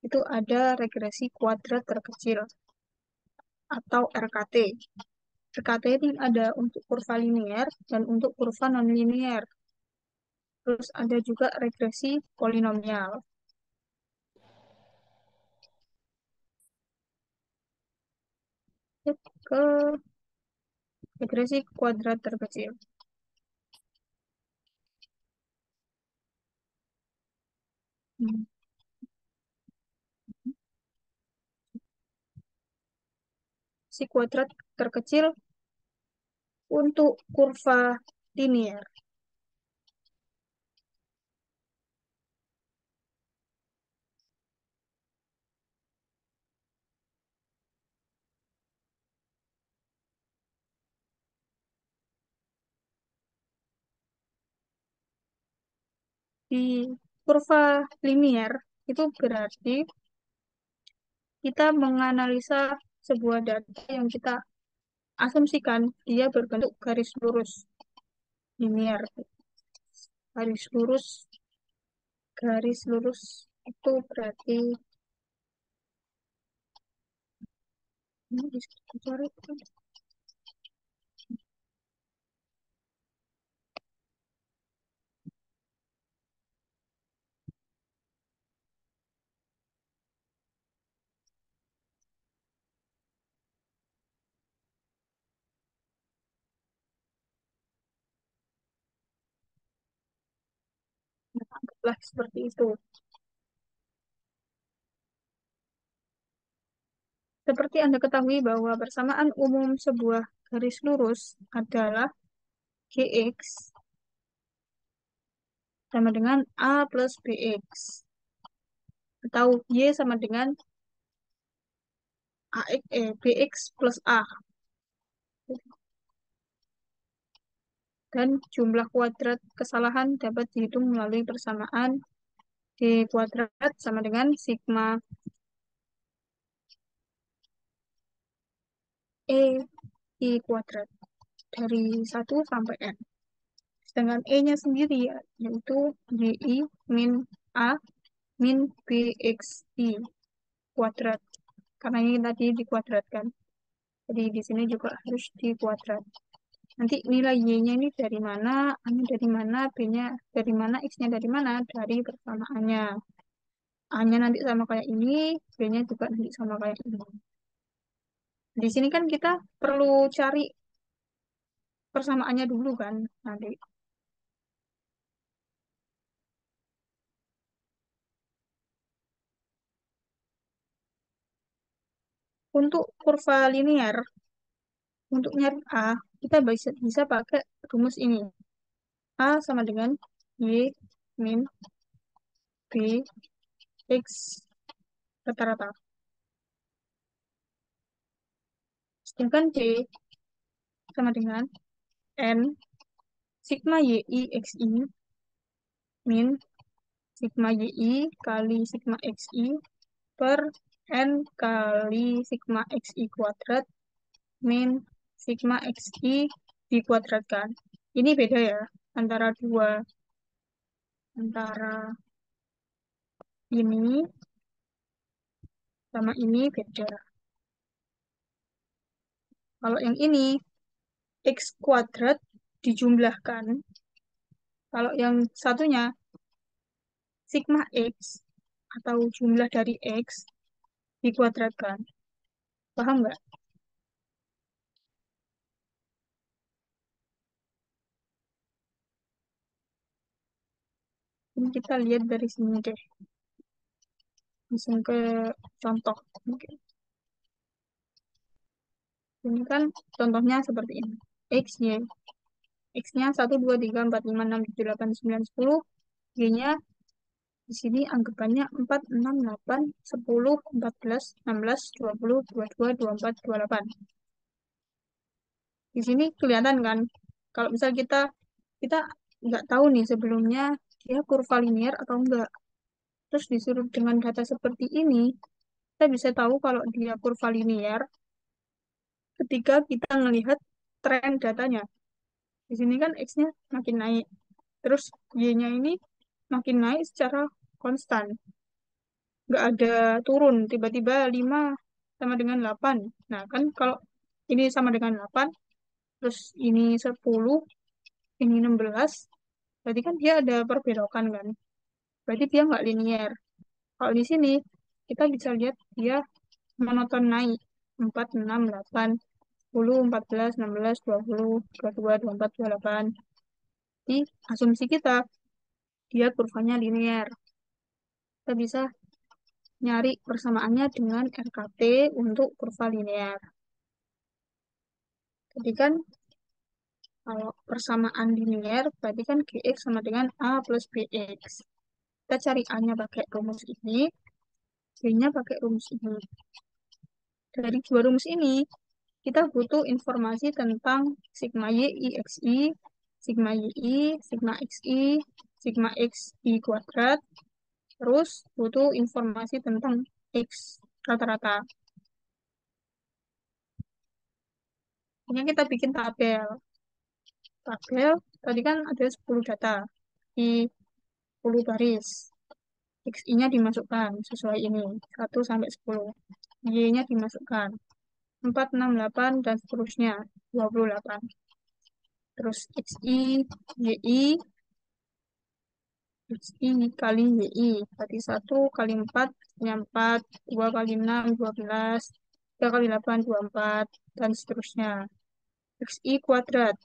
itu ada regresi kuadrat terkecil atau RKT. RKT ini ada untuk kurva linier dan untuk kurva nonlinier. Terus ada juga regresi polinomial. Ke regresi kuadrat terkecil. Hmm. Si kuadrat terkecil untuk kurva linier. Di kurva linier itu berarti kita menganalisa sebuah data yang kita asumsikan dia berbentuk garis lurus linear. Garis lurus itu berarti ini bisa dicari kan? Nah, anggaplah seperti itu. Seperti Anda ketahui bahwa persamaan umum sebuah garis lurus adalah GX sama dengan A plus BX. Atau Y sama dengan BX plus A. Dan jumlah kuadrat kesalahan dapat dihitung melalui persamaan D kuadrat sama dengan sigma E I kuadrat dari 1 sampai N. Sedangkan E-nya sendiri yaitu YI min A min BXI kuadrat. Karena ini tadi dikuadratkan. Jadi di sini juga harus dikuadrat. Nanti nilai Y-nya ini dari mana, A-nya dari mana, B-nya dari mana, X-nya dari mana, dari persamaannya. A-nya nanti sama kayak ini, B-nya juga nanti sama kayak ini. Di sini kan kita perlu cari persamaannya dulu kan, nanti. Untuk kurva linear, untuk nyari A, kita bisa pakai rumus ini. A sama dengan Y min B X rata-rata. Sedangkan D sama dengan N sigma YI XI min sigma YI kali sigma XI per N kali sigma XI kuadrat min sigma XI dikuadratkan. Ini beda ya, antara ini sama ini beda. Kalau yang ini, X kuadrat dijumlahkan. Kalau yang satunya, sigma X atau jumlah dari X dikuadratkan. Paham nggak? Ini kita lihat dari sini deh. Langsung ke contoh. Oke. Ini kan contohnya seperti ini. X, Y. X-nya 1, 2, 3, 4, 5, 6, 7, 8, 9, 10. Y-nya di sini anggapannya 4, 6, 8, 10, 14, 16, 20, 22, 24, 28. Di sini kelihatan kan, kalau misal kita nggak tahu nih sebelumnya dia kurva linear atau enggak. Terus disuruh dengan data seperti ini, kita bisa tahu kalau dia kurva linear ketika kita melihat tren datanya. Di sini kan X-nya makin naik. Terus Y-nya ini makin naik secara konstan. Nggak ada turun, tiba-tiba 5 sama dengan 8. Nah, kan kalau ini sama dengan 8, terus ini 10, ini 16, berarti kan dia ada perbelokan kan. Berarti dia nggak linear. Kalau di sini, kita bisa lihat dia monoton naik. 4, 6, 8, 10, 14, 16, 20, 22, 24, 28. Jadi, asumsi kita, dia kurvanya linear. Kita bisa nyari persamaannya dengan RKT untuk kurva linear. Jadi kan, kalau persamaan linear, berarti kan GX sama dengan A plus BX. Kita cari A-nya pakai rumus ini, B-nya pakai rumus ini. Dari dua rumus ini, kita butuh informasi tentang sigma YI XI, sigma YI, sigma XI, sigma XI kuadrat, terus butuh informasi tentang X rata-rata. Ini kita bikin tabel. Tabel, tadi kan ada 10 data di 10 baris. XI-nya dimasukkan sesuai ini, 1 sampai 10. Y-nya dimasukkan, 4, 6, 8, dan seterusnya, 28. Terus XI, YI, XI kali YI, berarti 1 kali 4, 4, 2 kali 6, 12, 3 kali 8, 24, dan seterusnya. XI kuadrat,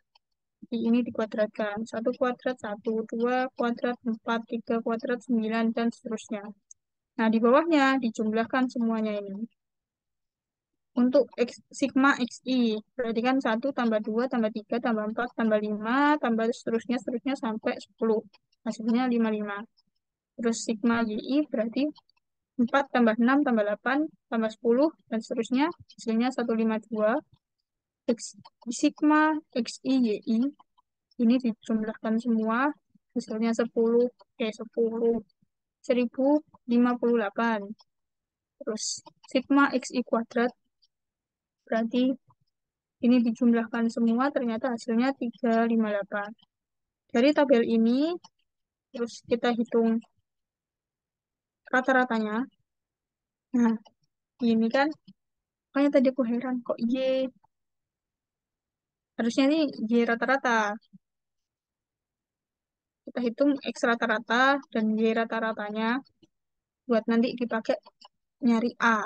ini dikuadratkan, 1 kuadrat, 1, 2 kuadrat, 4, 3 kuadrat, 9, dan seterusnya. Nah, di bawahnya dijumlahkan semuanya ini. untuk sigma XI. Berarti kan 1 tambah 2 tambah 3 tambah 4 tambah 5 tambah seterusnya seterusnya sampai 10. Hasilnya 55. Terus sigma YI berarti 4 tambah 6 tambah 8 tambah 10 dan seterusnya hasilnya 152. X, sigma XI YI ini dijumlahkan semua hasilnya 10 1058. Terus sigma XI kuadrat berarti ini dijumlahkan semua ternyata hasilnya 358. Dari tabel ini terus kita hitung rata-ratanya. Nah, ini kan makanya tadi aku heran kok Y harusnya ini Y rata-rata. Kita hitung X rata-rata dan Y rata-ratanya buat nanti dipakai nyari A.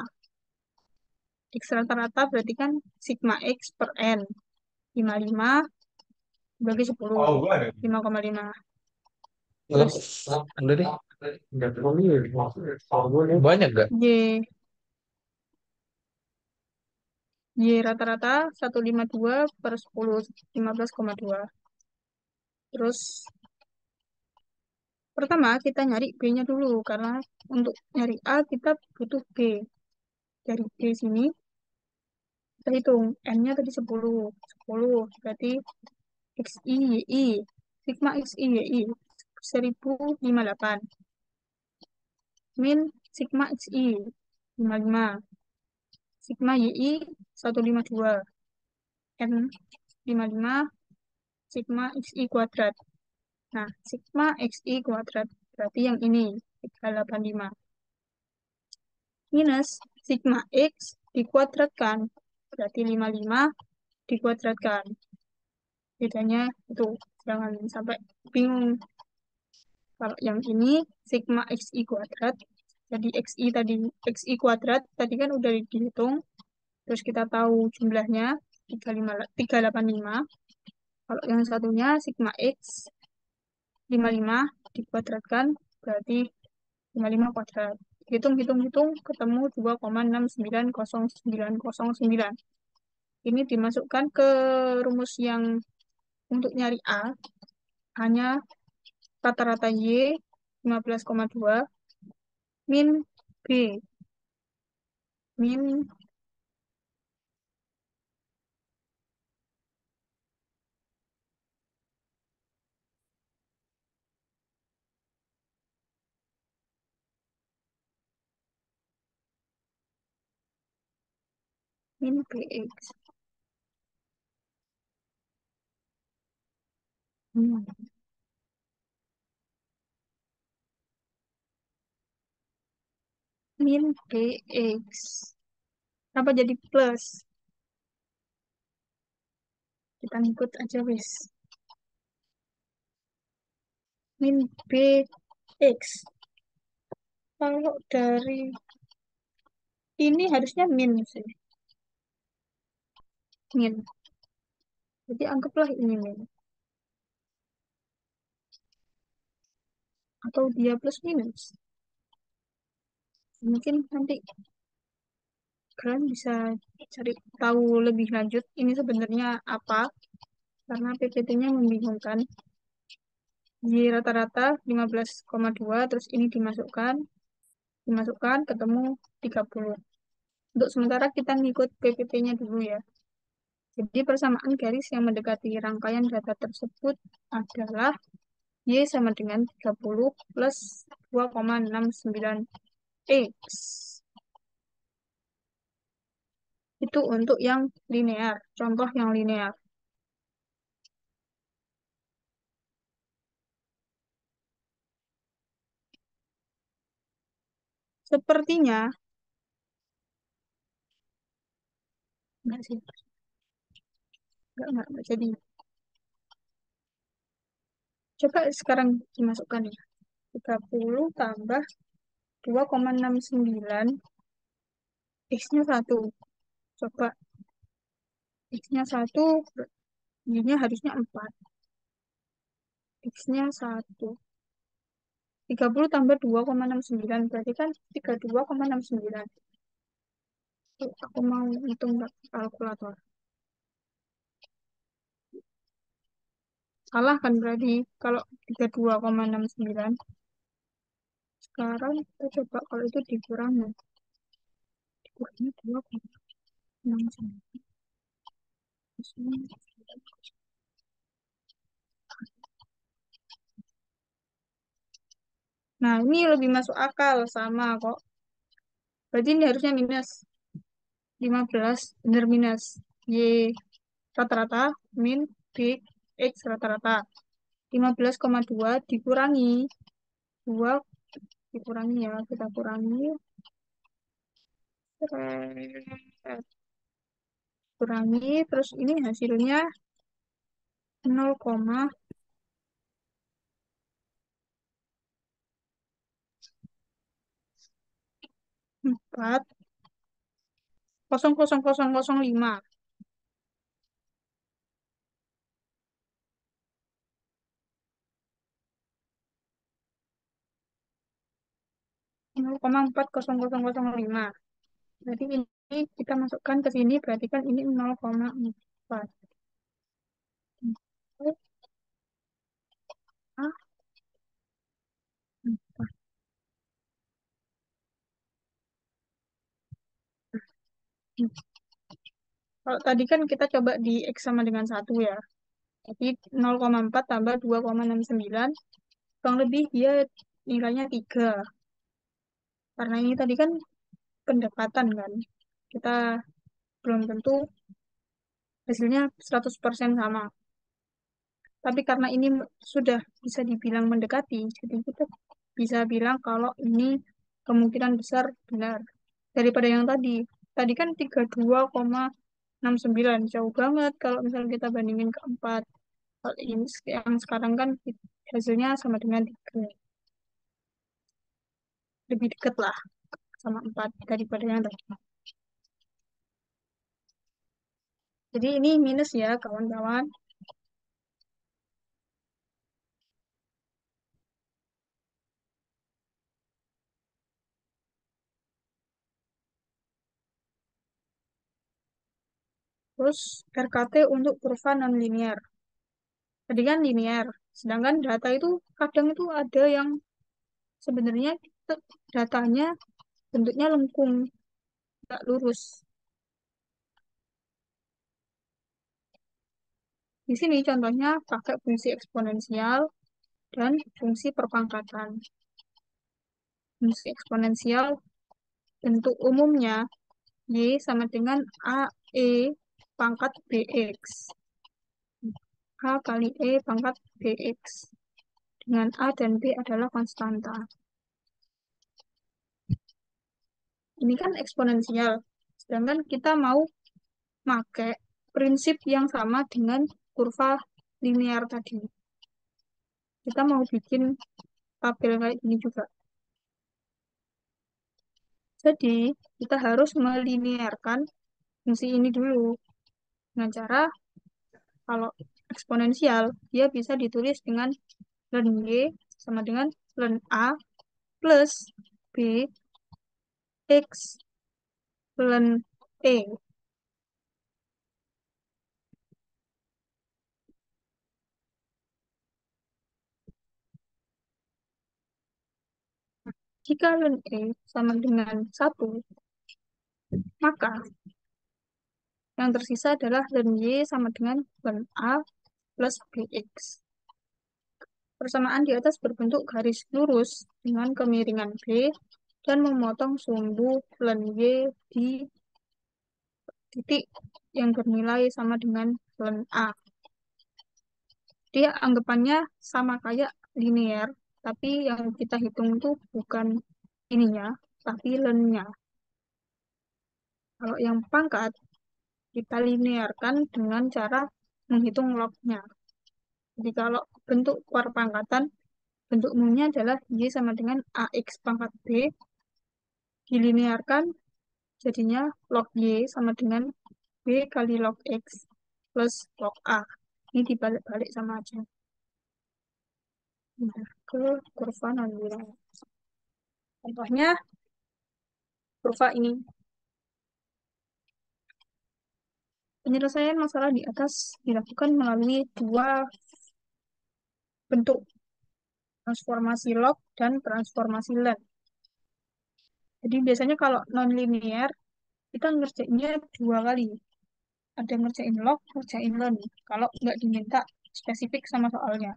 X rata-rata berarti kan sigma X per N. 55 bagi 10. 5,5. Terus Udah deh. Banyak gak? Y, Y rata-rata 152 per 10. 15,2. Terus pertama kita nyari B-nya dulu karena untuk nyari A kita butuh B. Dari B sini kita hitung N-nya tadi 10. 10 berarti XI YI. Sigma XI YI 1058 min sigma XI 55. Sigma YI 152. N 55 sigma XI kuadrat. Nah, sigma XI kuadrat berarti yang ini 385 minus sigma X dikuadratkan berarti 55 dikuadratkan. Bedanya itu jangan sampai bingung. Kalau yang ini sigma XI kuadrat jadi XI kuadrat tadi kan udah dihitung. Terus kita tahu jumlahnya 385. Kalau yang satunya sigma X 55 dikuadratkan berarti 55 kuadrat. Hitung ketemu 2,69099. Ini dimasukkan ke rumus yang untuk nyari A hanya rata-rata Y 15,2 min B min min BX. Hmm. Min BX. Kenapa jadi plus? Kita ngikut aja wis. Min BX. Kalau dari ini harusnya min sih. Min. Jadi anggaplah ini min. Atau dia plus minus. Mungkin nanti kalian bisa cari tahu lebih lanjut ini sebenarnya apa. Karena PPT-nya membingungkan. Y rata-rata 15,2 terus ini dimasukkan ketemu 30. Untuk sementara kita ngikut PPT-nya dulu ya. Jadi persamaan garis yang mendekati rangkaian data tersebut adalah Y sama dengan 30 plus 2,69 X. Itu untuk yang linear, contoh yang linear. Sepertinya, enggak sih, enggak jadi. Coba sekarang dimasukkan ya. 30 tambah 2,69 X-nya 1. Coba X-nya 1, Y-nya harusnya 4. X-nya 1. 30 tambah 2,69 berarti kan 32,69. Aku mau hitung pakai kalkulator. Salah kan berarti kalau 32,69. Sekarang kita coba kalau itu dikurangi. Dikurangi 2,69. Nah, ini lebih masuk akal sama kok. Berarti ini harusnya minus 15, bener minus. Y rata-rata min B X rata-rata. 15,2 dikurangi 2 dikurangi ya, kita kurangi. Seret. Kurangi, terus ini hasilnya 0,4 0,00005. 0,40005. Berarti ini kita masukkan ke sini, berarti kan ini 0,4. Ah, kalau tadi kan kita coba di X sama dengan 1 ya. Jadi 0,4 tambah 2,69, kurang lebih dia nilainya 3. Karena ini tadi kan pendekatan kan. Kita belum tentu hasilnya 100% sama. Tapi karena ini sudah bisa dibilang mendekati, jadi kita bisa bilang kalau ini kemungkinan besar benar. Daripada yang tadi. Tadi kan 32,69, jauh banget kalau misalnya kita bandingin ke 4. Kalau ini yang sekarang kan hasilnya sama dengan 3. Lebih dekat lah sama 4 daripada yang tadi. Jadi ini minus ya kawan-kawan. Terus RKT untuk kurva non-linear. Tadi kan linear, sedangkan data itu kadang itu ada yang sebenarnya datanya bentuknya lengkung, nggak lurus. Di sini contohnya pakai fungsi eksponensial dan fungsi perpangkatan. Fungsi eksponensial bentuk umumnya Y sama dengan AE pangkat BX. A kali E pangkat BX. Dengan A dan B adalah konstanta. Ini kan eksponensial. Sedangkan kita mau pakai prinsip yang sama dengan kurva linear tadi. Kita mau bikin tabel kayak ini juga. Jadi, kita harus melinearkan fungsi ini dulu. Dengan cara, kalau eksponensial, dia bisa ditulis dengan ln Y sama dengan ln A plus B X ln E. Jika ln E sama dengan 1, maka yang tersisa adalah ln Y sama dengan ln A plus BX. Persamaan di atas berbentuk garis lurus dengan kemiringan B dan memotong sumbu ln Y di titik yang bernilai sama dengan ln A. Dia anggapannya sama kayak linear, tapi yang kita hitung itu bukan ininya, tapi ln-nya. Kalau yang pangkat, kita linearkan dengan cara menghitung log-nya. Jadi kalau bentuk perpangkatan, bentuk umumnya adalah Y sama dengan AX pangkat B, dilinearkan, jadinya log Y sama dengan B kali log X plus log A. Ini dibalik-balik sama aja. Nah, ke kurva non-linear. Contohnya kurva ini. Penyelesaian masalah di atas dilakukan melalui dua bentuk, transformasi log dan transformasi len. Jadi biasanya kalau non-linear, kita ngerjainnya dua kali. Ada ngerjain log, ngerjain len. Kalau nggak diminta spesifik sama soalnya.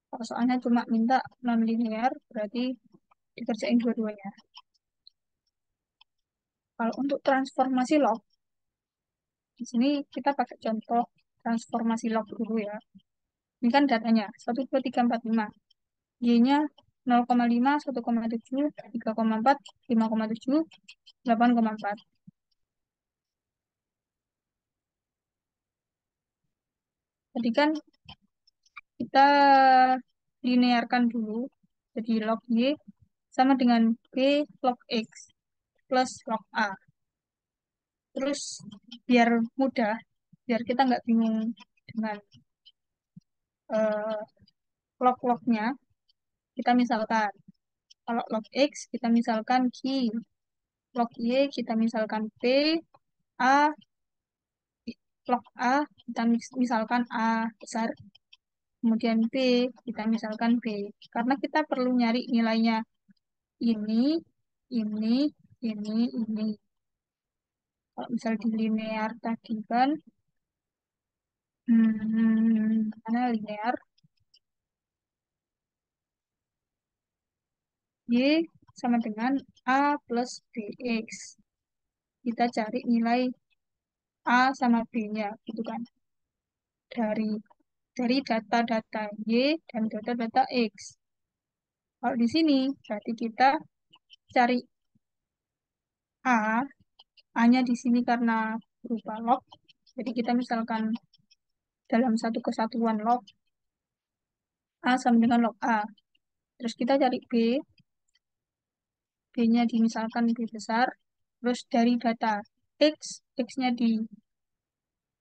Kalau soalnya cuma minta non-linear, berarti dikerjain dua-duanya. Kalau untuk transformasi log, di sini kita pakai contoh transformasi log dulu ya. Ini kan datanya, 1, 2, 3, 4, 5. Y-nya 0,5, 1,7, 3,4, 5,7, 8,4. Tadi kan kita linearkan dulu. Jadi log Y sama dengan B log X plus log A. Terus biar mudah, biar kita nggak bingung dengan eh, log-lognya, kita misalkan kalau log X kita misalkan Q, log Y kita misalkan P, A, log A kita misalkan A besar, kemudian B kita misalkan B. Karena kita perlu nyari nilainya ini, ini, ini. Kalau misal di linear tadi kan, mana linear? Y sama dengan A plus BX. Kita cari nilai A sama B-nya, gitu kan. Dari data-data Y dan data-data X. Kalau di sini, berarti kita cari A, A-nya di sini karena berupa log. Jadi kita misalkan dalam satu kesatuan log, A sama dengan log A. Terus kita cari B, B-nya dimisalkan B besar. Terus dari data X, X-nya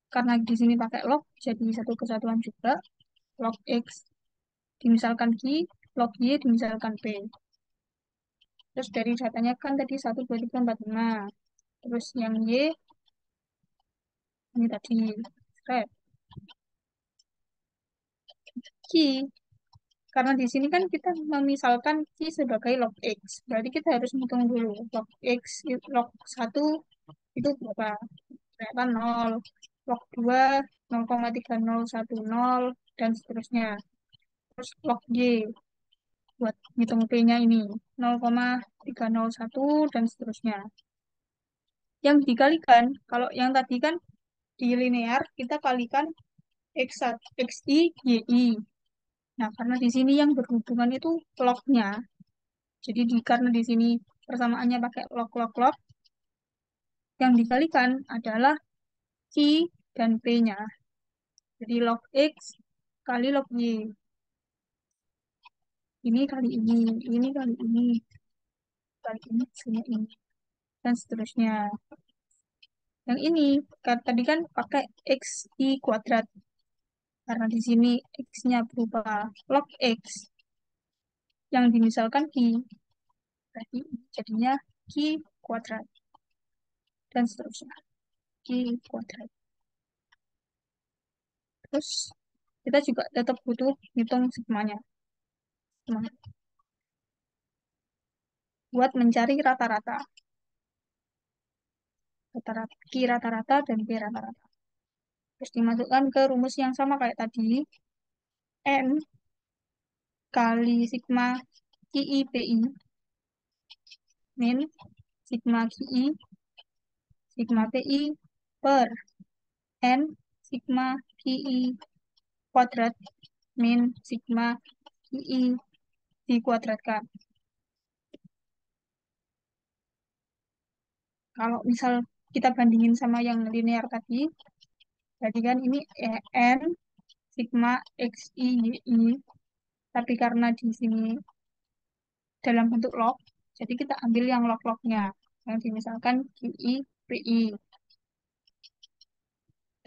karena di sini pakai log, jadi satu kesatuan juga. Log X dimisalkan Q, log Y dimisalkan P. Terus dari datanya kan tadi 1, 2, 3, 4, 5. Terus yang Y, ini tadi, red. Q, karena di sini kan kita memisalkan Q sebagai log X. Berarti kita harus hitung dulu. Log X, log 1 itu berapa? Ternyata 0. Log 2, 0,3010, dan seterusnya. Terus log Y, buat hitung P-nya ini, 0,301, dan seterusnya. Yang dikalikan, kalau yang tadi kan di linear, kita kalikan X1, XI, YI. Nah, karena di sini yang berhubungan itu log-nya. Jadi karena di sini persamaannya pakai log-log-log, yang dikalikan adalah Q dan P-nya. Jadi log X kali log Y. Ini kali ini kali ini, semuanya ini, dan seterusnya. Yang ini, tadi kan pakai XI kuadrat. Karena di sini X-nya berupa log X yang dimisalkan Q. Berarti jadinya Q kuadrat. Dan seterusnya. Q kuadrat. Terus kita juga tetap butuh hitung sigmanya. Sigma. Buat mencari rata-rata. Rata-rata. Q rata-rata dan P rata-rata. Terus dimasukkan ke rumus yang sama kayak tadi. N kali sigma QI PI min sigma QI sigma PI per N sigma QI kuadrat min sigma QI dikuadratkan. Kalau misal kita bandingin sama yang linear tadi, jadi kan ini N sigma XI YI, tapi karena di sini dalam bentuk log, jadi kita ambil yang log-lognya, yang misalkan QI PI.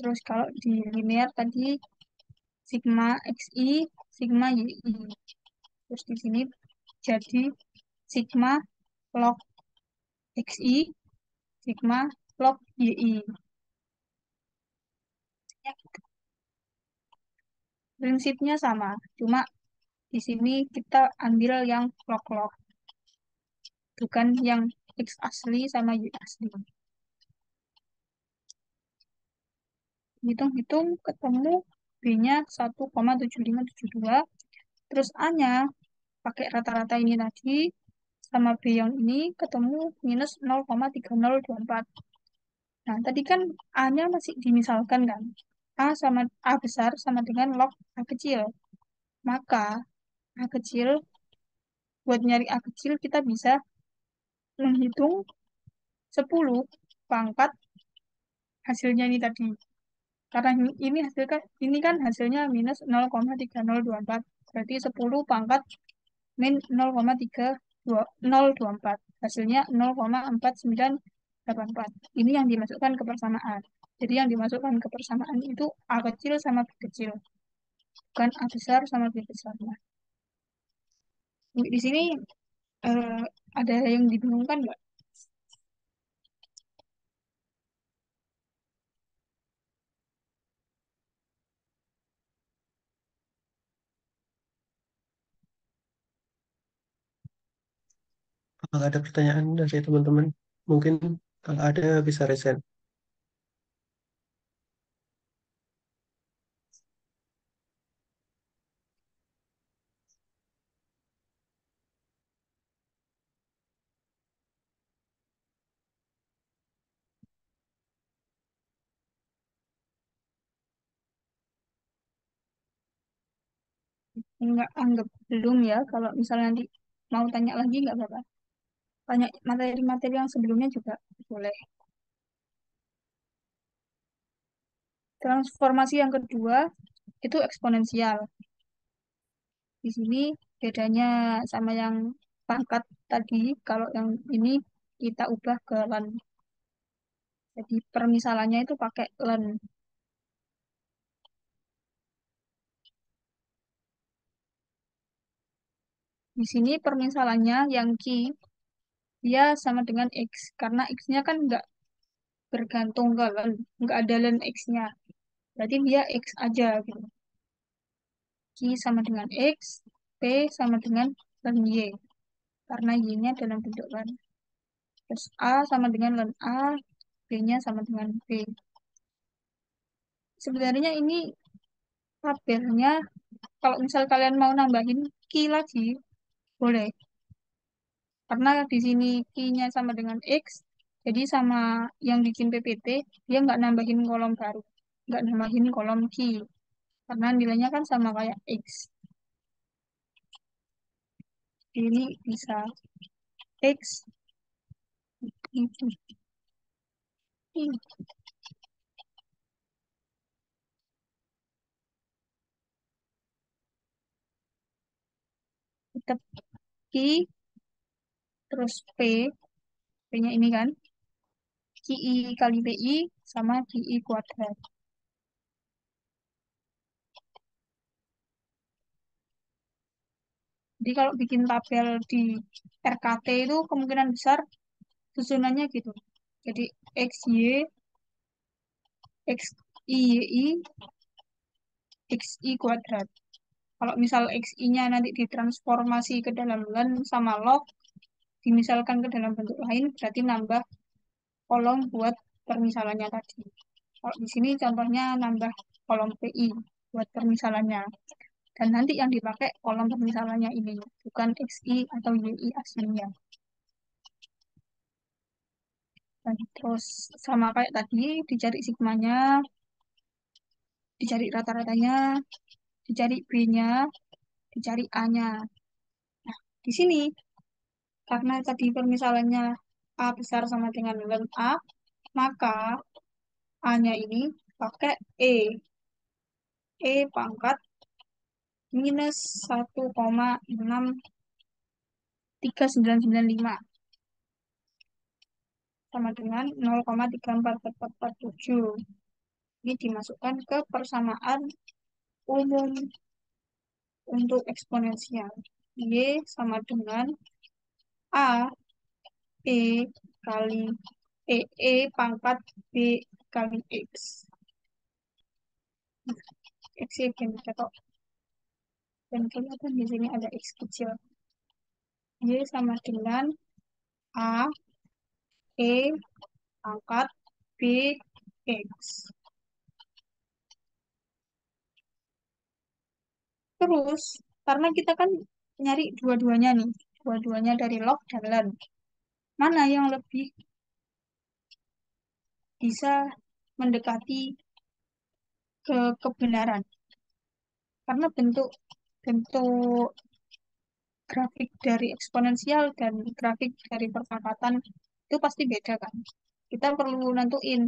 Terus kalau di linear tadi sigma XI, sigma YI. Terus di sini jadi sigma log XI, sigma log YI. Prinsipnya sama, cuma di sini kita ambil yang log-log, bukan yang X asli sama Y asli. Hitung-hitung ketemu B-nya 1,7572, terus A-nya pakai rata-rata ini tadi, sama B yang ini ketemu minus 0,3024. Nah, tadi kan A-nya masih dimisalkan kan. A besar sama dengan log A kecil. Maka A kecil, buat nyari A kecil kita bisa menghitung 10 pangkat hasilnya ini tadi. Karena ini kan hasilnya minus 0,3024. Berarti 10 pangkat min 0,3024. Hasilnya 0,4984. Ini yang dimasukkan ke persamaan. Jadi yang dimasukkan ke persamaan itu A kecil sama B kecil. Bukan A besar sama B besar. Nah, di sini eh, ada yang dibingungkan nggak? Apakah ada pertanyaan dari teman-teman? Mungkin kalau ada bisa resen. Nggak anggap belum ya. Kalau misalnya nanti mau tanya lagi nggak apa-apa. Tanya materi-materi yang sebelumnya juga boleh. Transformasi yang kedua itu eksponensial. Di sini bedanya sama yang pangkat tadi, kalau yang ini kita ubah ke len. Jadi permisalannya itu pakai len. Di sini permisalannya yang Q, dia sama dengan X. Karena X-nya kan nggak bergantung ke len. Nggak ada len X-nya. Berarti dia X aja gitu. Q sama dengan X, P sama dengan len Y. Karena Y-nya dalam bentuk len. Terus A sama dengan len A, B-nya sama dengan B. Sebenarnya ini tabelnya, kalau misal kalian mau nambahin key lagi, boleh. Karena di sini key-nya sama dengan X, jadi sama yang bikin PPT, dia nggak nambahin kolom baru. Nggak nambahin kolom key. Karena nilainya kan sama kayak X. Ini bisa X, itu. Ini tetap key, terus P-nya ini kan, QI kali PI sama QI kuadrat. Jadi kalau bikin tabel di RKT itu kemungkinan besar susunannya gitu. Jadi XY, XI, XI kuadrat. Kalau misal XI-nya nanti ditransformasi ke dalam len sama log, dimisalkan ke dalam bentuk lain, berarti nambah kolom buat permisalannya tadi. Kalau di sini contohnya nambah kolom PI buat permisalannya. Dan nanti yang dipakai kolom permisalannya ini, bukan XI atau YI aslinya. Dan terus sama kayak tadi, dicari sigmanya, dicari rata-ratanya, dicari B-nya, dicari A-nya. Nah, di sini, karena tadi permisalannya A besar sama dengan len A, maka A-nya ini pakai E. E pangkat minus 1,63995 sama dengan 0,344447. Ini dimasukkan ke persamaan umum untuk eksponensial. Y sama dengan A E kali E pangkat B kali X. X ini ketok. Dan kelihatan di sini ada X kecil. Y sama dengan A, E, pangkat B, X. Terus, karena kita kan nyari dua-duanya nih. Dua-duanya dari log dan len. Mana yang lebih bisa mendekati ke kebenaran? Karena bentuk bentuk grafik dari eksponensial dan grafik dari percepatan itu pasti beda kan. Kita perlu nentuin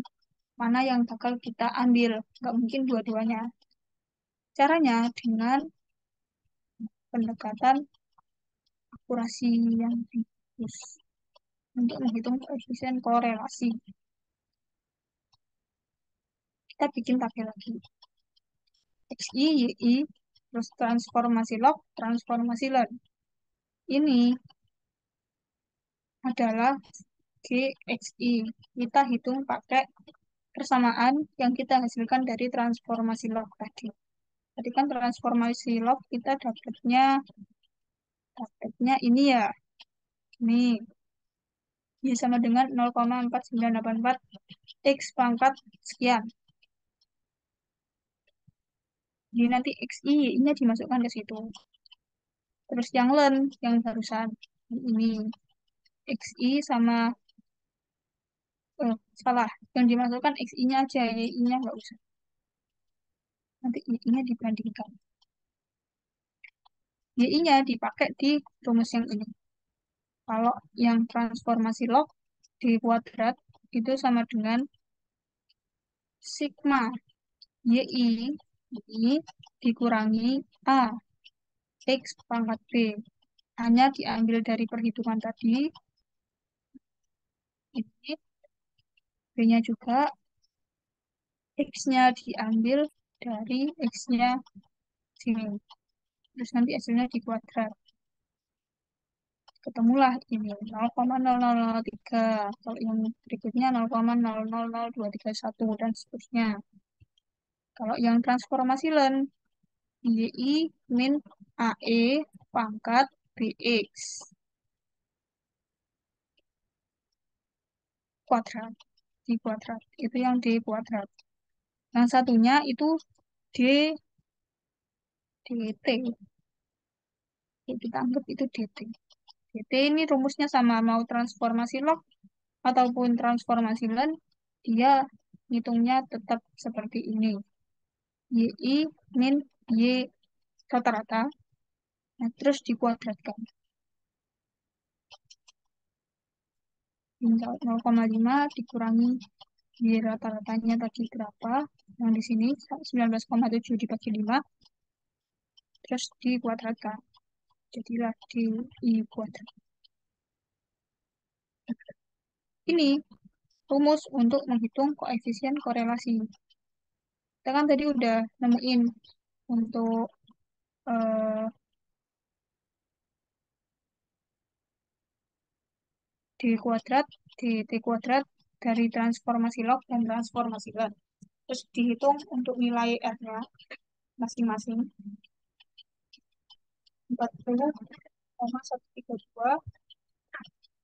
mana yang bakal kita ambil. Nggak mungkin dua-duanya. Caranya dengan pendekatan akurasi yang bagus untuk menghitung koefisien korelasi. Kita bikin tabel lagi. XI, YI, terus transformasi log, transformasi len. Ini adalah GXI. Kita hitung pakai persamaan yang kita hasilkan dari transformasi log tadi. Tadi kan transformasi log kita dapatnya ini ya. Ini Y sama dengan 0,4984 X pangkat sekian. Jadi nanti XI, Y-nya dimasukkan ke situ. Terus yang len, yang barusan ini XI sama salah, yang dimasukkan XI-nya aja, Y-nya nggak usah. Nanti Y-nya dibandingkan. Y-nya dipakai di rumus yang ini. Kalau yang transformasi log di kuadrat itu sama dengan sigma YI ini dikurangi A X pangkat B. Hanya diambil dari perhitungan tadi. Ini B-nya juga. X-nya diambil dari X-nya sini. Terus nanti hasilnya di kuadrat. Ketemulah ini 0,0003. Kalau yang berikutnya 0,000231 dan seterusnya. Kalau yang transformasi len, YI min AE pangkat BX kuadrat. Di kuadrat. Itu yang D kuadrat. Yang satunya itu D, DT. Kita anggap itu DT. DT ini rumusnya sama, mau transformasi log ataupun transformasi len, dia hitungnya tetap seperti ini. YI min Y rata-rata, nah, terus dikuadratkan. Tinggal 0,5 dikurangi Y rata-ratanya tadi berapa? Yang di sini 19,7 dibagi 5, terus dikuadratkan. Jadilah di I kuadrat. Ini rumus untuk menghitung koefisien korelasi. Kita kan tadi udah nemuin untuk D kuadrat, DT kuadrat dari transformasi log dan transformasi len. Terus dihitung untuk nilai R-nya masing-masing. 40,132.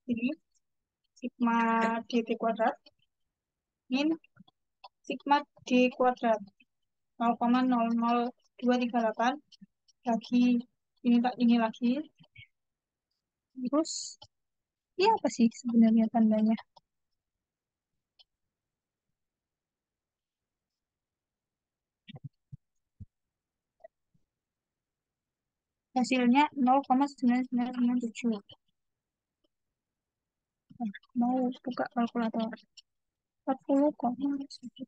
Jadi sigma DT kuadrat min sigma D kuadrat 0,00238 bagi ini lagi. Terus ini apa sih sebenarnya tandanya? Hasilnya 0,9997. Nah, mau buka kalkulator. 40,1.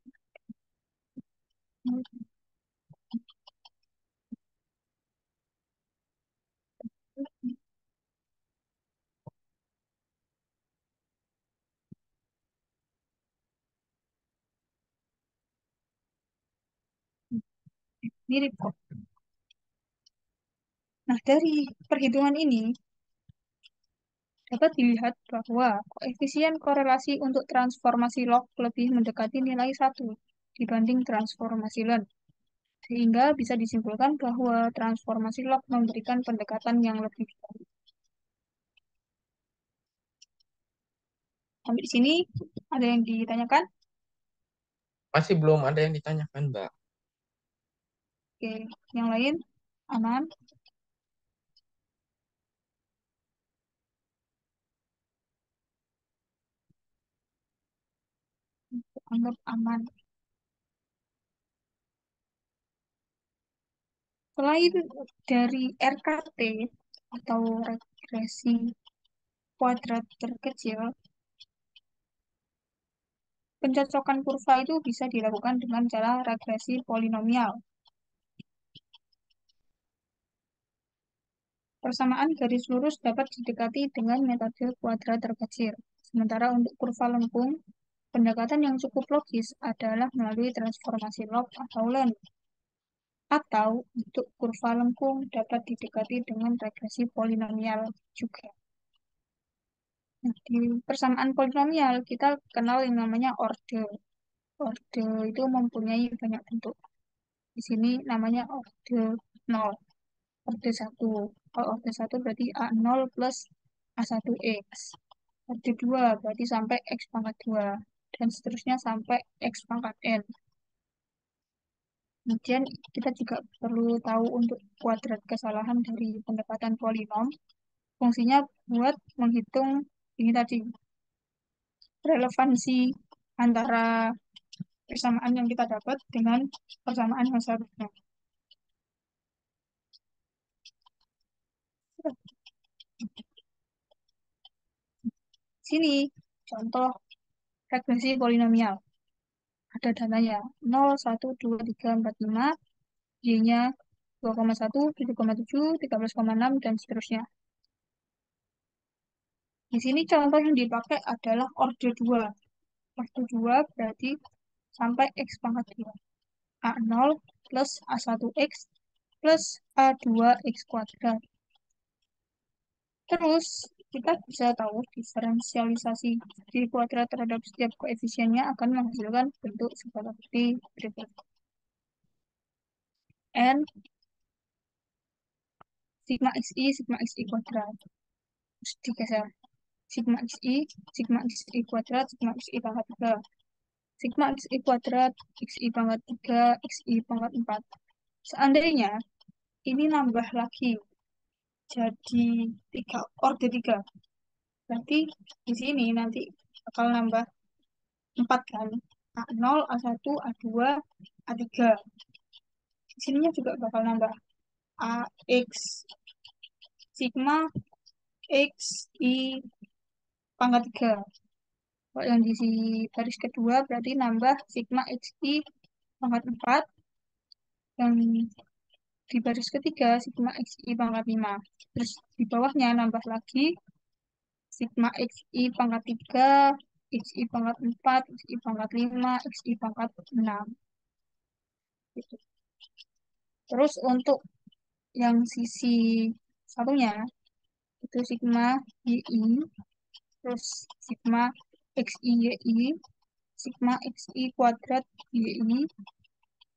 Mirip kok. Nah, dari perhitungan ini dapat dilihat bahwa koefisien korelasi untuk transformasi log lebih mendekati nilai 1 dibanding transformasi len. Sehingga bisa disimpulkan bahwa transformasi log memberikan pendekatan yang lebih baik. Sampai di sini ada yang ditanyakan? Masih belum ada yang ditanyakan, Mbak. Oke, yang lain? Aman? Anggap aman. Selain dari RKT atau regresi kuadrat terkecil, pencocokan kurva itu bisa dilakukan dengan cara regresi polinomial. Persamaan garis lurus dapat didekati dengan metode kuadrat terkecil. Sementara untuk kurva lengkung, pendekatan yang cukup logis adalah melalui transformasi log atau len. Atau untuk kurva lengkung dapat didekati dengan regresi polinomial juga. Nah, di persamaan polinomial kita kenal yang namanya orde. Orde itu mempunyai banyak bentuk. Di sini namanya orde 0, orde 1. Kalau orde 1 berarti A0 plus A1X. Orde 2 berarti sampai X pangkat 2. Dan seterusnya sampai X pangkat N. Kemudian kita juga perlu tahu untuk kuadrat kesalahan dari pendekatan polinom. Fungsinya buat menghitung ini tadi, relevansi antara persamaan yang kita dapat dengan persamaan yang seharusnya. Sini contoh regresi polinomial. Ada dananya 0, 1, 2, 3, 4, 5, Y-nya 2,1, 7,7, 13,6, dan seterusnya. Di sini contoh yang dipakai adalah orde 2. Orde 2 berarti sampai X pangkat 2. A0 plus A1X plus A2X kuadrat. Terus, kita bisa tahu diferensialisasi di kuadrat terhadap setiap koefisiennya akan menghasilkan bentuk seperti berikut. N sigma xi kuadrat. Terus digeser. Sigma xi kuadrat, sigma xi pangkat 3. Sigma xi kuadrat, xi pangkat 3, xi pangkat 4. Seandainya ini nambah lagi jadi 3, orde 3. Berarti di sini nanti bakal nambah 4 kan. A0, A1, A2, A3. Di sininya juga bakal nambah AX sigma X I pangkat 3. Kalau yang di baris kedua berarti nambah sigma XI pangkat 4. Yang di baris ketiga sigma XI pangkat 5. Terus di bawahnya nambah lagi sigma XI pangkat 3, XI pangkat 4, XI pangkat 5, XI pangkat 6. Gitu. Terus untuk yang sisi satunya itu sigma YI, terus sigma XI YI, sigma XI kuadrat YI.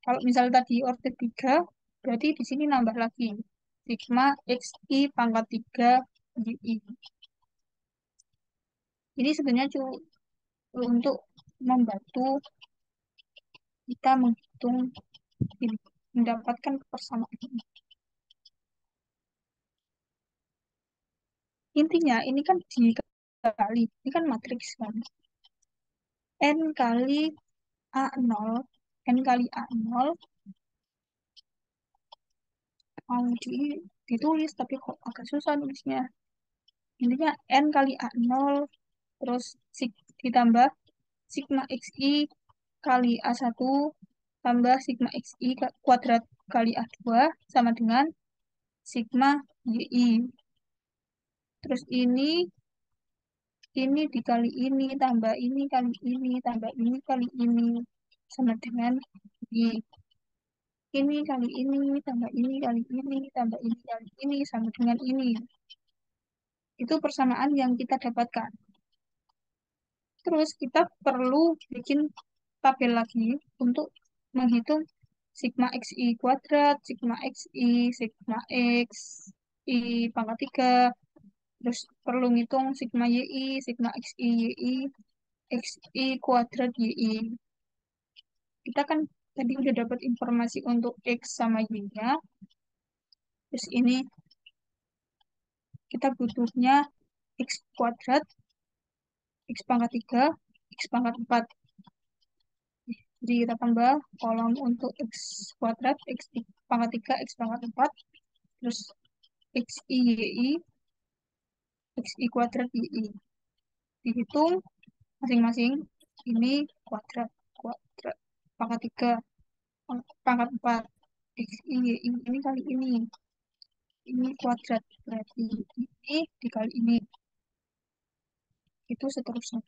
Kalau misal tadi orde 3, berarti di sini nambah lagi sigma XI pangkat 3 YI. Ini sebenarnya untuk membantu kita menghitung ini, mendapatkan persamaan ini. Intinya ini kan dikali, ini kan matriks kan. N kali A0, N kali A0 mau ditulis tapi kok agak susah nulisnya. Intinya N kali A0 terus ditambah sigma XI kali A1 tambah sigma XI kuadrat kali A2 sama dengan sigma YI. Terus ini dikali ini, tambah ini kali ini, tambah ini kali ini, sama dengan ini. Ini kali ini, tambah ini kali ini, tambah ini kali ini, sama dengan ini. Itu persamaan yang kita dapatkan. Terus kita perlu bikin tabel lagi untuk menghitung sigma xi kuadrat, sigma xi, sigma x, i pangkat 3, terus perlu ngitung sigma yi, sigma xi, yi, xi kuadrat yi. Kita kan tadi udah dapat informasi untuk x sama y-nya, terus ini kita butuhnya x kuadrat, x pangkat 3, x pangkat 4. Jadi kita tambah kolom untuk x kuadrat, x pangkat 3, x pangkat 4, terus xi, yi, xi kuadrat, yi. Dihitung masing-masing, ini kuadrat, kuadrat, pangkat 3, pangkat 4, xi, yi, ini kali ini kuadrat, berarti ini dikali ini, itu seterusnya.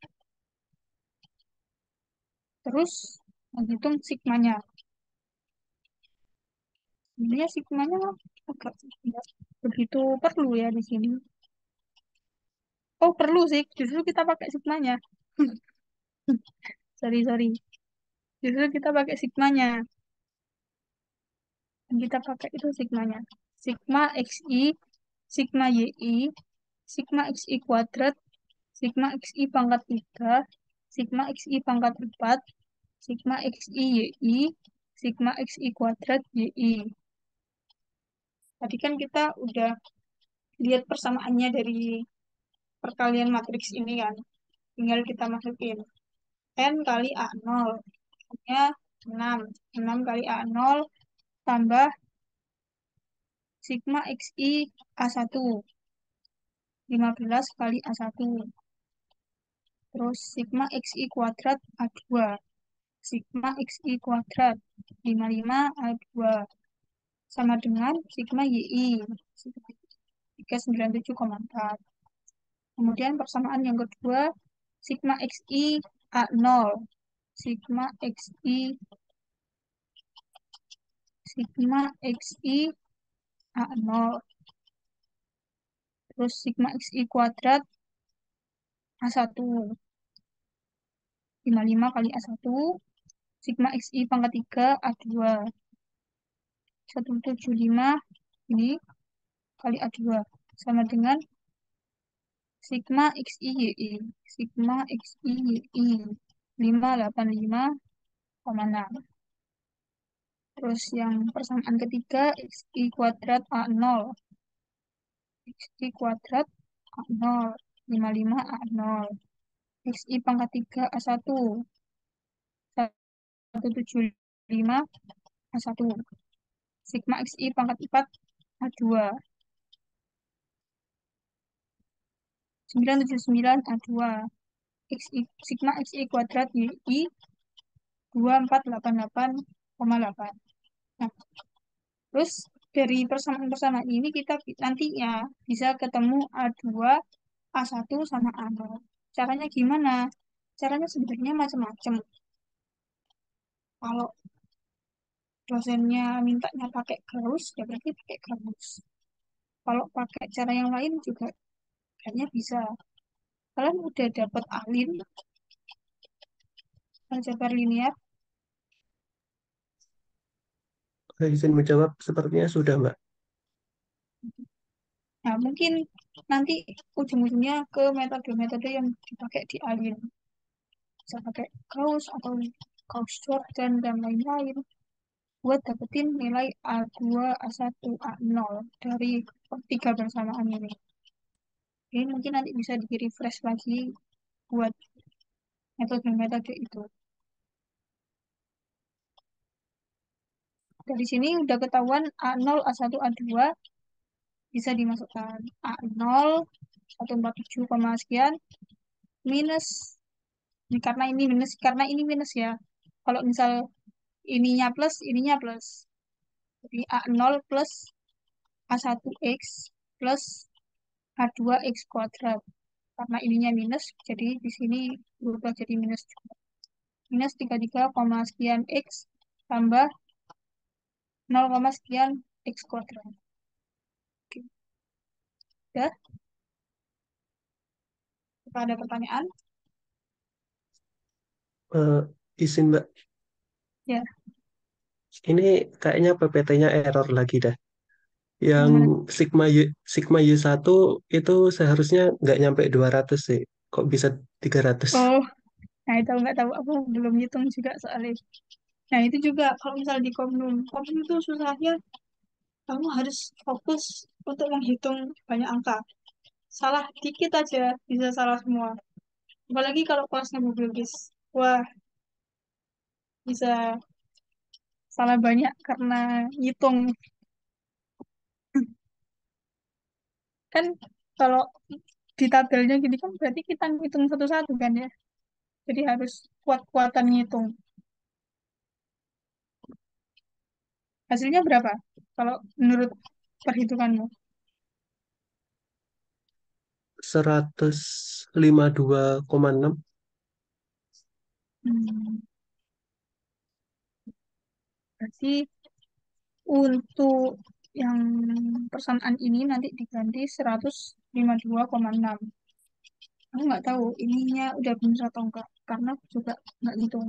Terus menghitung sigmanya. Sebenarnya sigmanya agak tidak begitu perlu ya di sini. Oh, perlu sih. Justru kita pakai sigmanya. Sorry, sorry. Justru kita pakai sigmanya. Yang kita pakai itu sigmanya. Sigma xi, sigma yi, sigma xi kuadrat, sigma xi pangkat 3, sigma xi pangkat 4, sigma xi yi, sigma xi kuadrat yi. Tadi kan kita udah lihat persamaannya dari perkalian matriks ini kan. Tinggal kita masukin n kali A0. Nya 6. 6 kali A0 tambah sigma xi A1. 15 kali A1. Terus sigma xi kuadrat A2. Sigma xi kuadrat 55 A2. Sama dengan sigma yi. 397,4. Kemudian persamaan yang kedua, sigma xi A0. Sigma xi sigma xi A0. Terus sigma xi kuadrat A1. 55 kali A1. Sigma xi pangkat 3 A2. 175 ini kali A2. Sama dengan sigma xi yi. Sigma xi yi. 585,6. Terus yang persamaan ketiga, xi kuadrat A0. Xi kuadrat A0. 55 A0. Xi pangkat 3 A1. 175 A1. Sigma xi pangkat 4 A2. 979 A2. Sigma xi kuadrat yi 2488,8. Nah, terus dari persamaan-persamaan ini kita nantinya bisa ketemu A2, A1 sama A0. Caranya gimana? Caranya sebenarnya macam-macam. Kalau dosennya mintanya pakai Gauss, ya berarti pakai Gauss. Kalau pakai cara yang lain juga kayaknya bisa. Kalian udah dapat alin, aljabar linear. Izin menjawab, sepertinya sudah, Mbak. Nah, mungkin nanti ujung-ujungnya ke metode-metode yang dipakai di alin. Bisa pakai Gauss atau Gauss-Jordan dan lain-lain buat dapetin nilai A2, A1, A0 dari tiga persamaan ini. Jadi mungkin nanti bisa di-refresh lagi buat metode-metode itu. Dari sini udah ketahuan A0, A1, A2 bisa dimasukkan A0 147, sekian minus karena ini minus ya. Kalau misal ininya plus. Jadi A0 plus A1x plus A2x kuadrat. Karena ininya minus, jadi di sini berubah jadi minus. Minus 33, sekian x tambah 0, sekian x kuadrat. Oke. Udah? Apa ada pertanyaan? Eh, izin, Mbak. Ya. Ini kayaknya PPT-nya error lagi dah. Yang Yang mana? Sigma Y1 itu seharusnya nggak nyampe 200 sih. Kok bisa 300? Oh, nah itu nggak tahu. Aku belum hitung juga soalnya. Nah itu juga kalau misal di Komnum, Komnum itu susahnya kamu harus fokus untuk menghitung banyak angka. Salah dikit aja bisa salah semua. Apalagi kalau kelasnya biologis. Wah, bisa salah banyak karena ngitung. Kan kalau di tabelnya gini kan berarti kita ngitung satu-satu kan ya. Jadi harus kuat-kuatan ngitung. Hasilnya berapa? Kalau menurut perhitunganmu? 152,6. Hmm, berarti untuk yang persamaan ini nanti diganti 152,6. Aku nggak tahu ininya udah bener atau enggak, karena aku juga nggak hitung.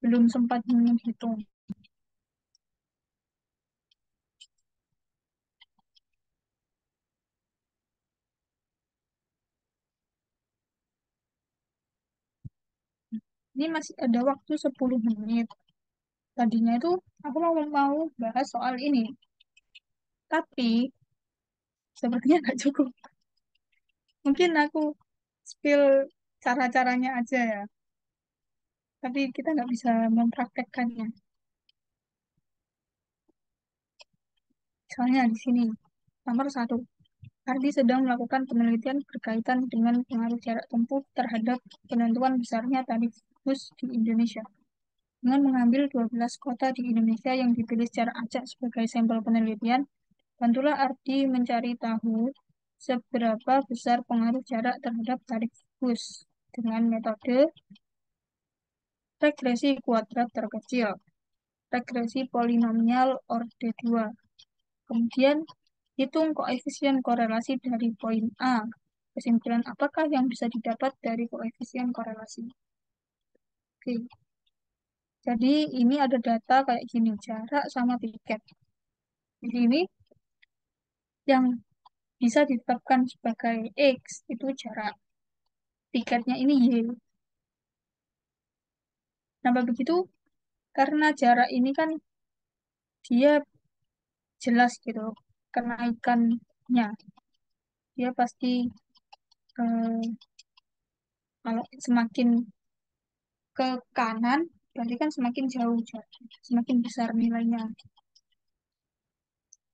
Belum sempat menghitung. Ini masih ada waktu 10 menit. Tadinya itu aku mau bahas soal ini, tapi sepertinya nggak cukup. Mungkin aku spill cara-caranya aja ya, tapi kita nggak bisa mempraktekkannya. Soalnya di sini, nomor satu, Ardi sedang melakukan penelitian berkaitan dengan pengaruh jarak tempuh terhadap penentuan besarnya tarif bus di Indonesia. Dengan mengambil 12 kota di Indonesia yang dipilih secara acak sebagai sampel penelitian, bantulah Ardi mencari tahu seberapa besar pengaruh jarak terhadap tarif bus dengan metode regresi kuadrat terkecil, regresi polinomial orde 2. Kemudian, hitung koefisien korelasi dari poin A. Kesimpulan apakah yang bisa didapat dari koefisien korelasi? Oke, jadi ini ada data kayak gini, jarak sama tiket. Jadi ini yang bisa ditetapkan sebagai X itu jarak. Tiketnya ini Y. Nah, begitu karena jarak ini kan dia jelas gitu kenaikannya. Dia pasti kalau semakin ke kanan berarti kan semakin jauh jaraknya, semakin besar nilainya.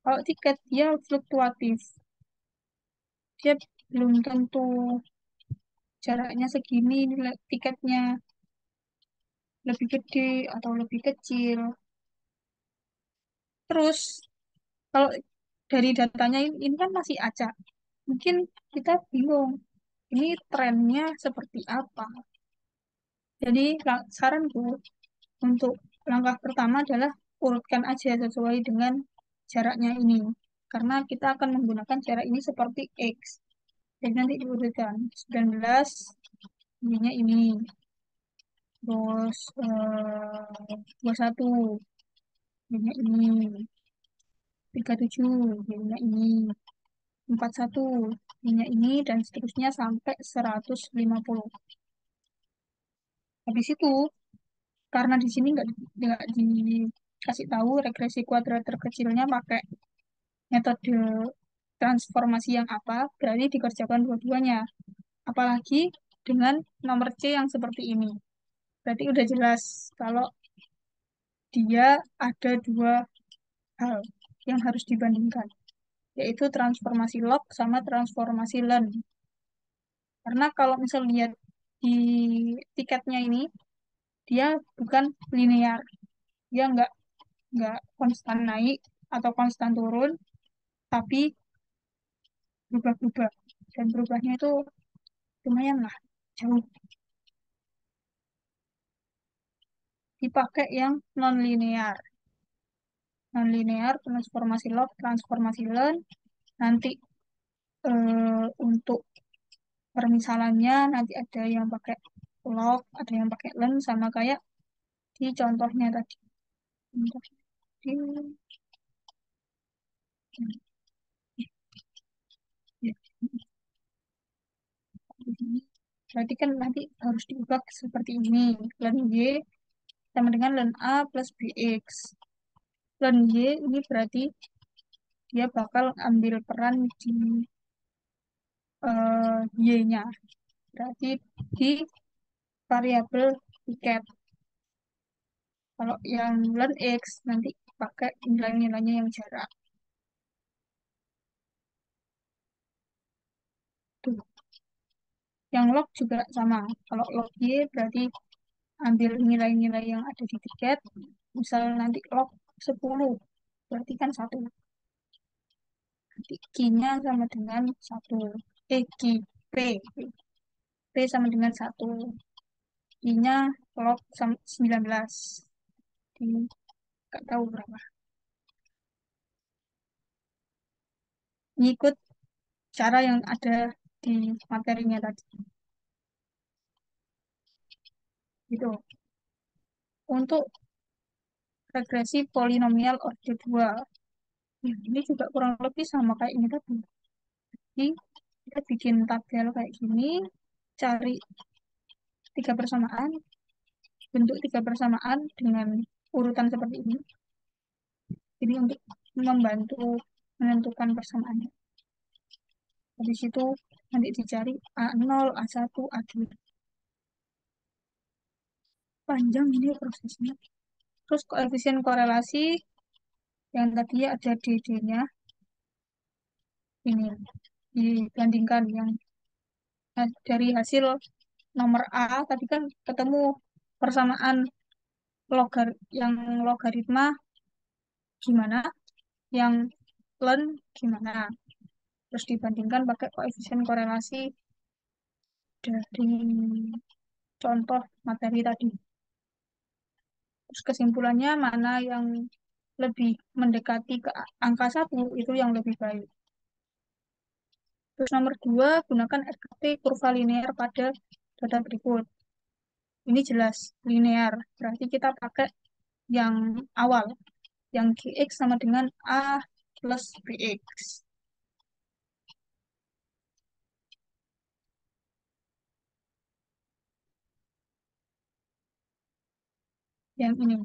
Kalau tiket dia fluktuatif, dia belum tentu jaraknya segini nilai tiketnya lebih gede atau lebih kecil. Terus kalau dari datanya ini kan masih acak, mungkin kita bingung ini trennya seperti apa. Jadi saranku untuk langkah pertama adalah urutkan aja sesuai dengan jaraknya ini. Karena kita akan menggunakan jarak ini seperti X. Jadi nanti diurutkan 19, ininya ini. Terus 21, ininya ini. 37, ininya ini. 41, ininya ini. Dan seterusnya sampai 150. Habis itu, karena di sini nggak dikasih tahu regresi kuadrat terkecilnya pakai metode transformasi yang apa, berarti dikerjakan dua-duanya. Apalagi dengan nomor C yang seperti ini. Berarti udah jelas kalau dia ada dua hal yang harus dibandingkan, yaitu transformasi log sama transformasi learn. Karena kalau misal lihat di tiketnya ini, dia bukan linear. Dia nggak konstan naik atau konstan turun, tapi berubah-ubah. Dan berubahnya itu lumayan lah, jauh. Dipakai yang non-linear. Non-linear, transformasi log, transformasi learn. Nanti untuk permisalannya nanti ada yang pakai log, ada yang pakai len, sama kayak di contohnya tadi. Contoh di, ya, di sini. Berarti kan nanti harus diubah seperti ini. Len Y sama dengan len A plus BX. Len Y ini berarti dia bakal ambil peran di Y-nya. Berarti di variabel tiket. Kalau yang len X nanti pakai nilai-nilainya yang jarak. Tuh. Yang log juga sama. Kalau log Y berarti ambil nilai-nilai yang ada di tiket. Misal nanti log 10, berarti kan 1. Nanti Q-nya sama dengan 1. Q, P. P sama dengan 1. Q-nya log 19. Di, nggak tahu berapa. Ngikut cara yang ada di materinya tadi. Gitu. Untuk regresi polinomial order 2. Ya, ini juga kurang lebih sama kayak ini tadi. Jadi, kita bikin tabel kayak gini, cari tiga persamaan, bentuk tiga persamaan dengan urutan seperti ini. Jadi untuk membantu menentukan persamaannya. Habis itu nanti dicari A0, A1, A2. Panjang ini prosesnya. Terus koefisien korelasi yang tadi ada DD-nya, ini dibandingkan yang dari hasil nomor A tadi kan ketemu persamaan yang logaritma gimana, yang len gimana. Terus dibandingkan pakai koefisien korelasi dari contoh materi tadi. Terus kesimpulannya mana yang lebih mendekati ke angka 1 itu yang lebih baik. Terus nomor 2, gunakan RKT kurva linear pada data berikut. Ini jelas linear, berarti kita pakai yang awal, yang GX sama dengan A plus BX. Yang ini.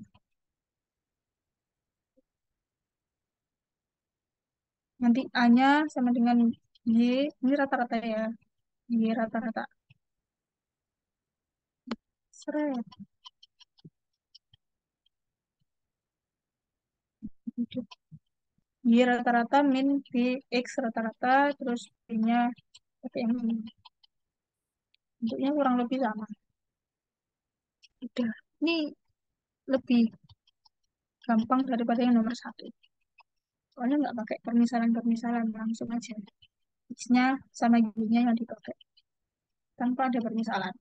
Nanti A-nya sama dengan Y, ini rata-rata ya, Y rata-rata. Seret. Y rata-rata min BX rata-rata, terus B-nya pakai yang ini. Bentuknya kurang lebih sama. Udah. Ini lebih gampang daripada yang nomor 1. Soalnya nggak pakai permisalan-permisalan, langsung aja. X-nya sama Y-nya yang dipakai. Tanpa ada permisalan.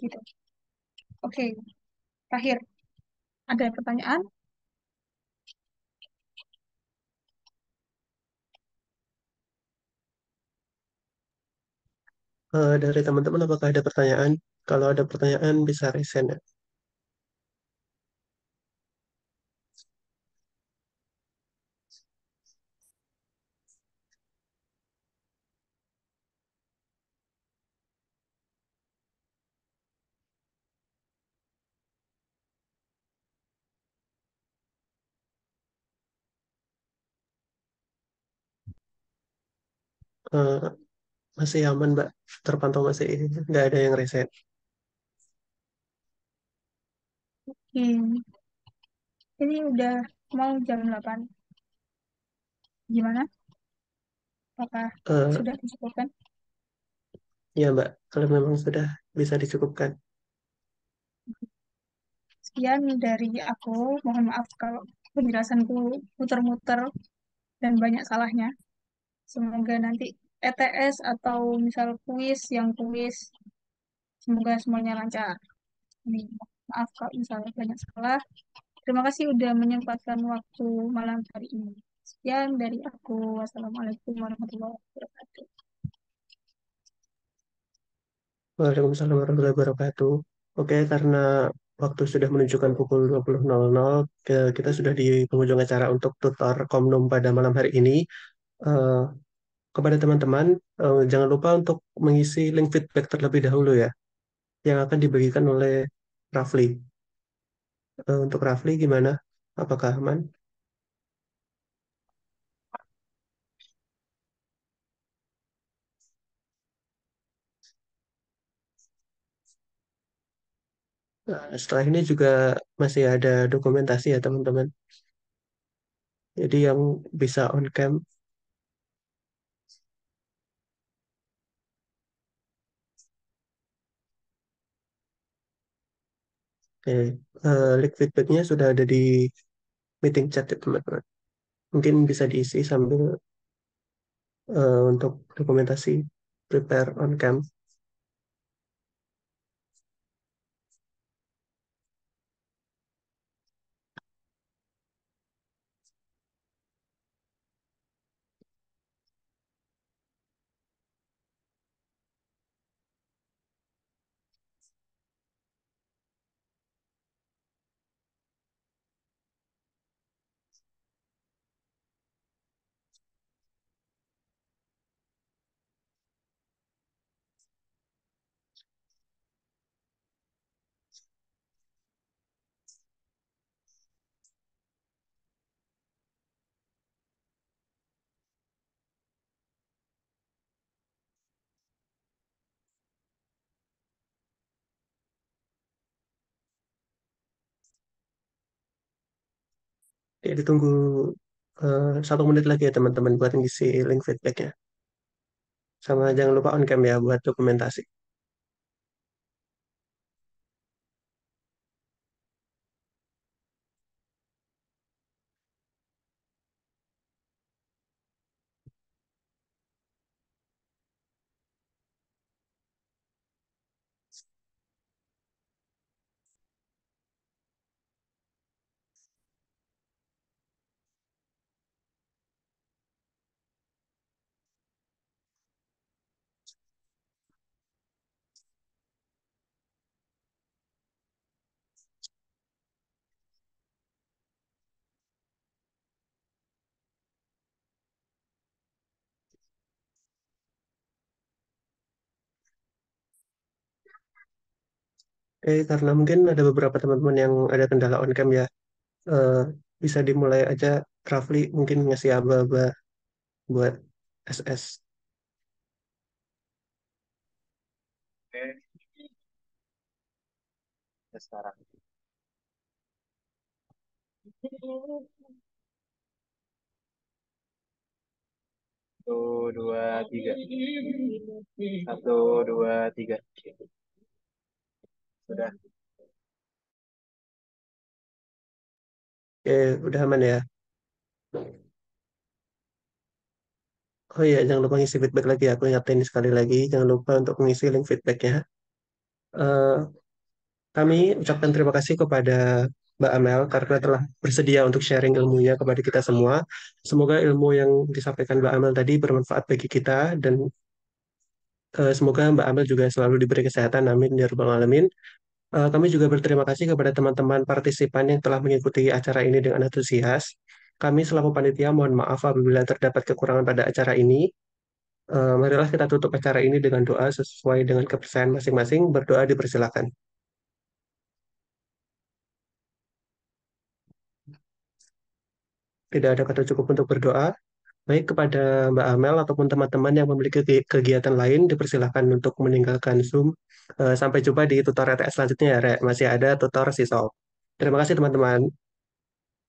Gitu. Oke, terakhir. Ada pertanyaan? Dari teman-teman apakah ada pertanyaan? Kalau ada pertanyaan bisa resen ya. Eh, Masih aman, Mbak. Terpantau masih ini. Nggak ada yang resen. Ini udah mau jam 8. Gimana? Apakah Eh, sudah disebutkan? ya, Mbak. Kalau memang sudah bisa dicukupkan. Sekian dari aku. Mohon maaf kalau penjelasanku muter-muter dan banyak salahnya. Semoga nanti ETS atau misal kuis, semoga semuanya lancar. Ini, maaf kalau misalnya banyak salah. Terima kasih udah menyempatkan waktu malam hari ini. Sekian dari aku. Wassalamualaikum warahmatullahi wabarakatuh. Waalaikumsalam warahmatullahi wabarakatuh. Oke, karena waktu sudah menunjukkan pukul 20.00, kita sudah di penghujung acara untuk tutor Komnum pada malam hari ini. Eh, Kepada teman-teman, jangan lupa untuk mengisi link feedback terlebih dahulu ya, yang akan dibagikan oleh Rafli. Untuk Rafli gimana? Apakah aman? Nah, setelah ini juga masih ada dokumentasi ya teman-teman. Jadi yang bisa on cam, oke. Link feedbacknya sudah ada di meeting chat ya teman-teman. Mungkin bisa diisi sambil untuk dokumentasi prepare on cam. Ya, ditunggu 1 menit lagi ya teman-teman buat ngisi link feedbacknya. Sama jangan lupa on cam ya buat dokumentasi. Oke, karena mungkin ada beberapa teman-teman yang ada kendala on cam ya, eh, bisa dimulai aja. Rafli mungkin ngasih aba-aba buat SS. Oke, ya sekarang. 1, 2, 3. 1, 2, 3. Sudah. Oke, udah aman ya. Oh iya, jangan lupa ngisi feedback lagi. Aku ingetin sekali lagi, jangan lupa untuk mengisi link feedbacknya. Eh, Kami ucapkan terima kasih kepada Mbak Amel karena telah bersedia untuk sharing ilmunya kepada kita semua. Semoga ilmu yang disampaikan Mbak Amel tadi bermanfaat bagi kita dan semoga Mbak Amel juga selalu diberi kesehatan. Amin ya rabbal alamin. Kami juga berterima kasih kepada teman-teman partisipan yang telah mengikuti acara ini dengan antusias. Kami selaku panitia mohon maaf apabila terdapat kekurangan pada acara ini. Marilah kita tutup acara ini dengan doa sesuai dengan kepercayaan masing-masing. Berdoa dipersilakan. Tidak ada kata cukup untuk berdoa. Baik kepada Mbak Amel ataupun teman-teman yang memiliki kegiatan lain, dipersilakan untuk meninggalkan Zoom. Sampai jumpa di tutorial TS selanjutnya ya, Rek. Masih ada tutor sisol. Terima kasih teman-teman.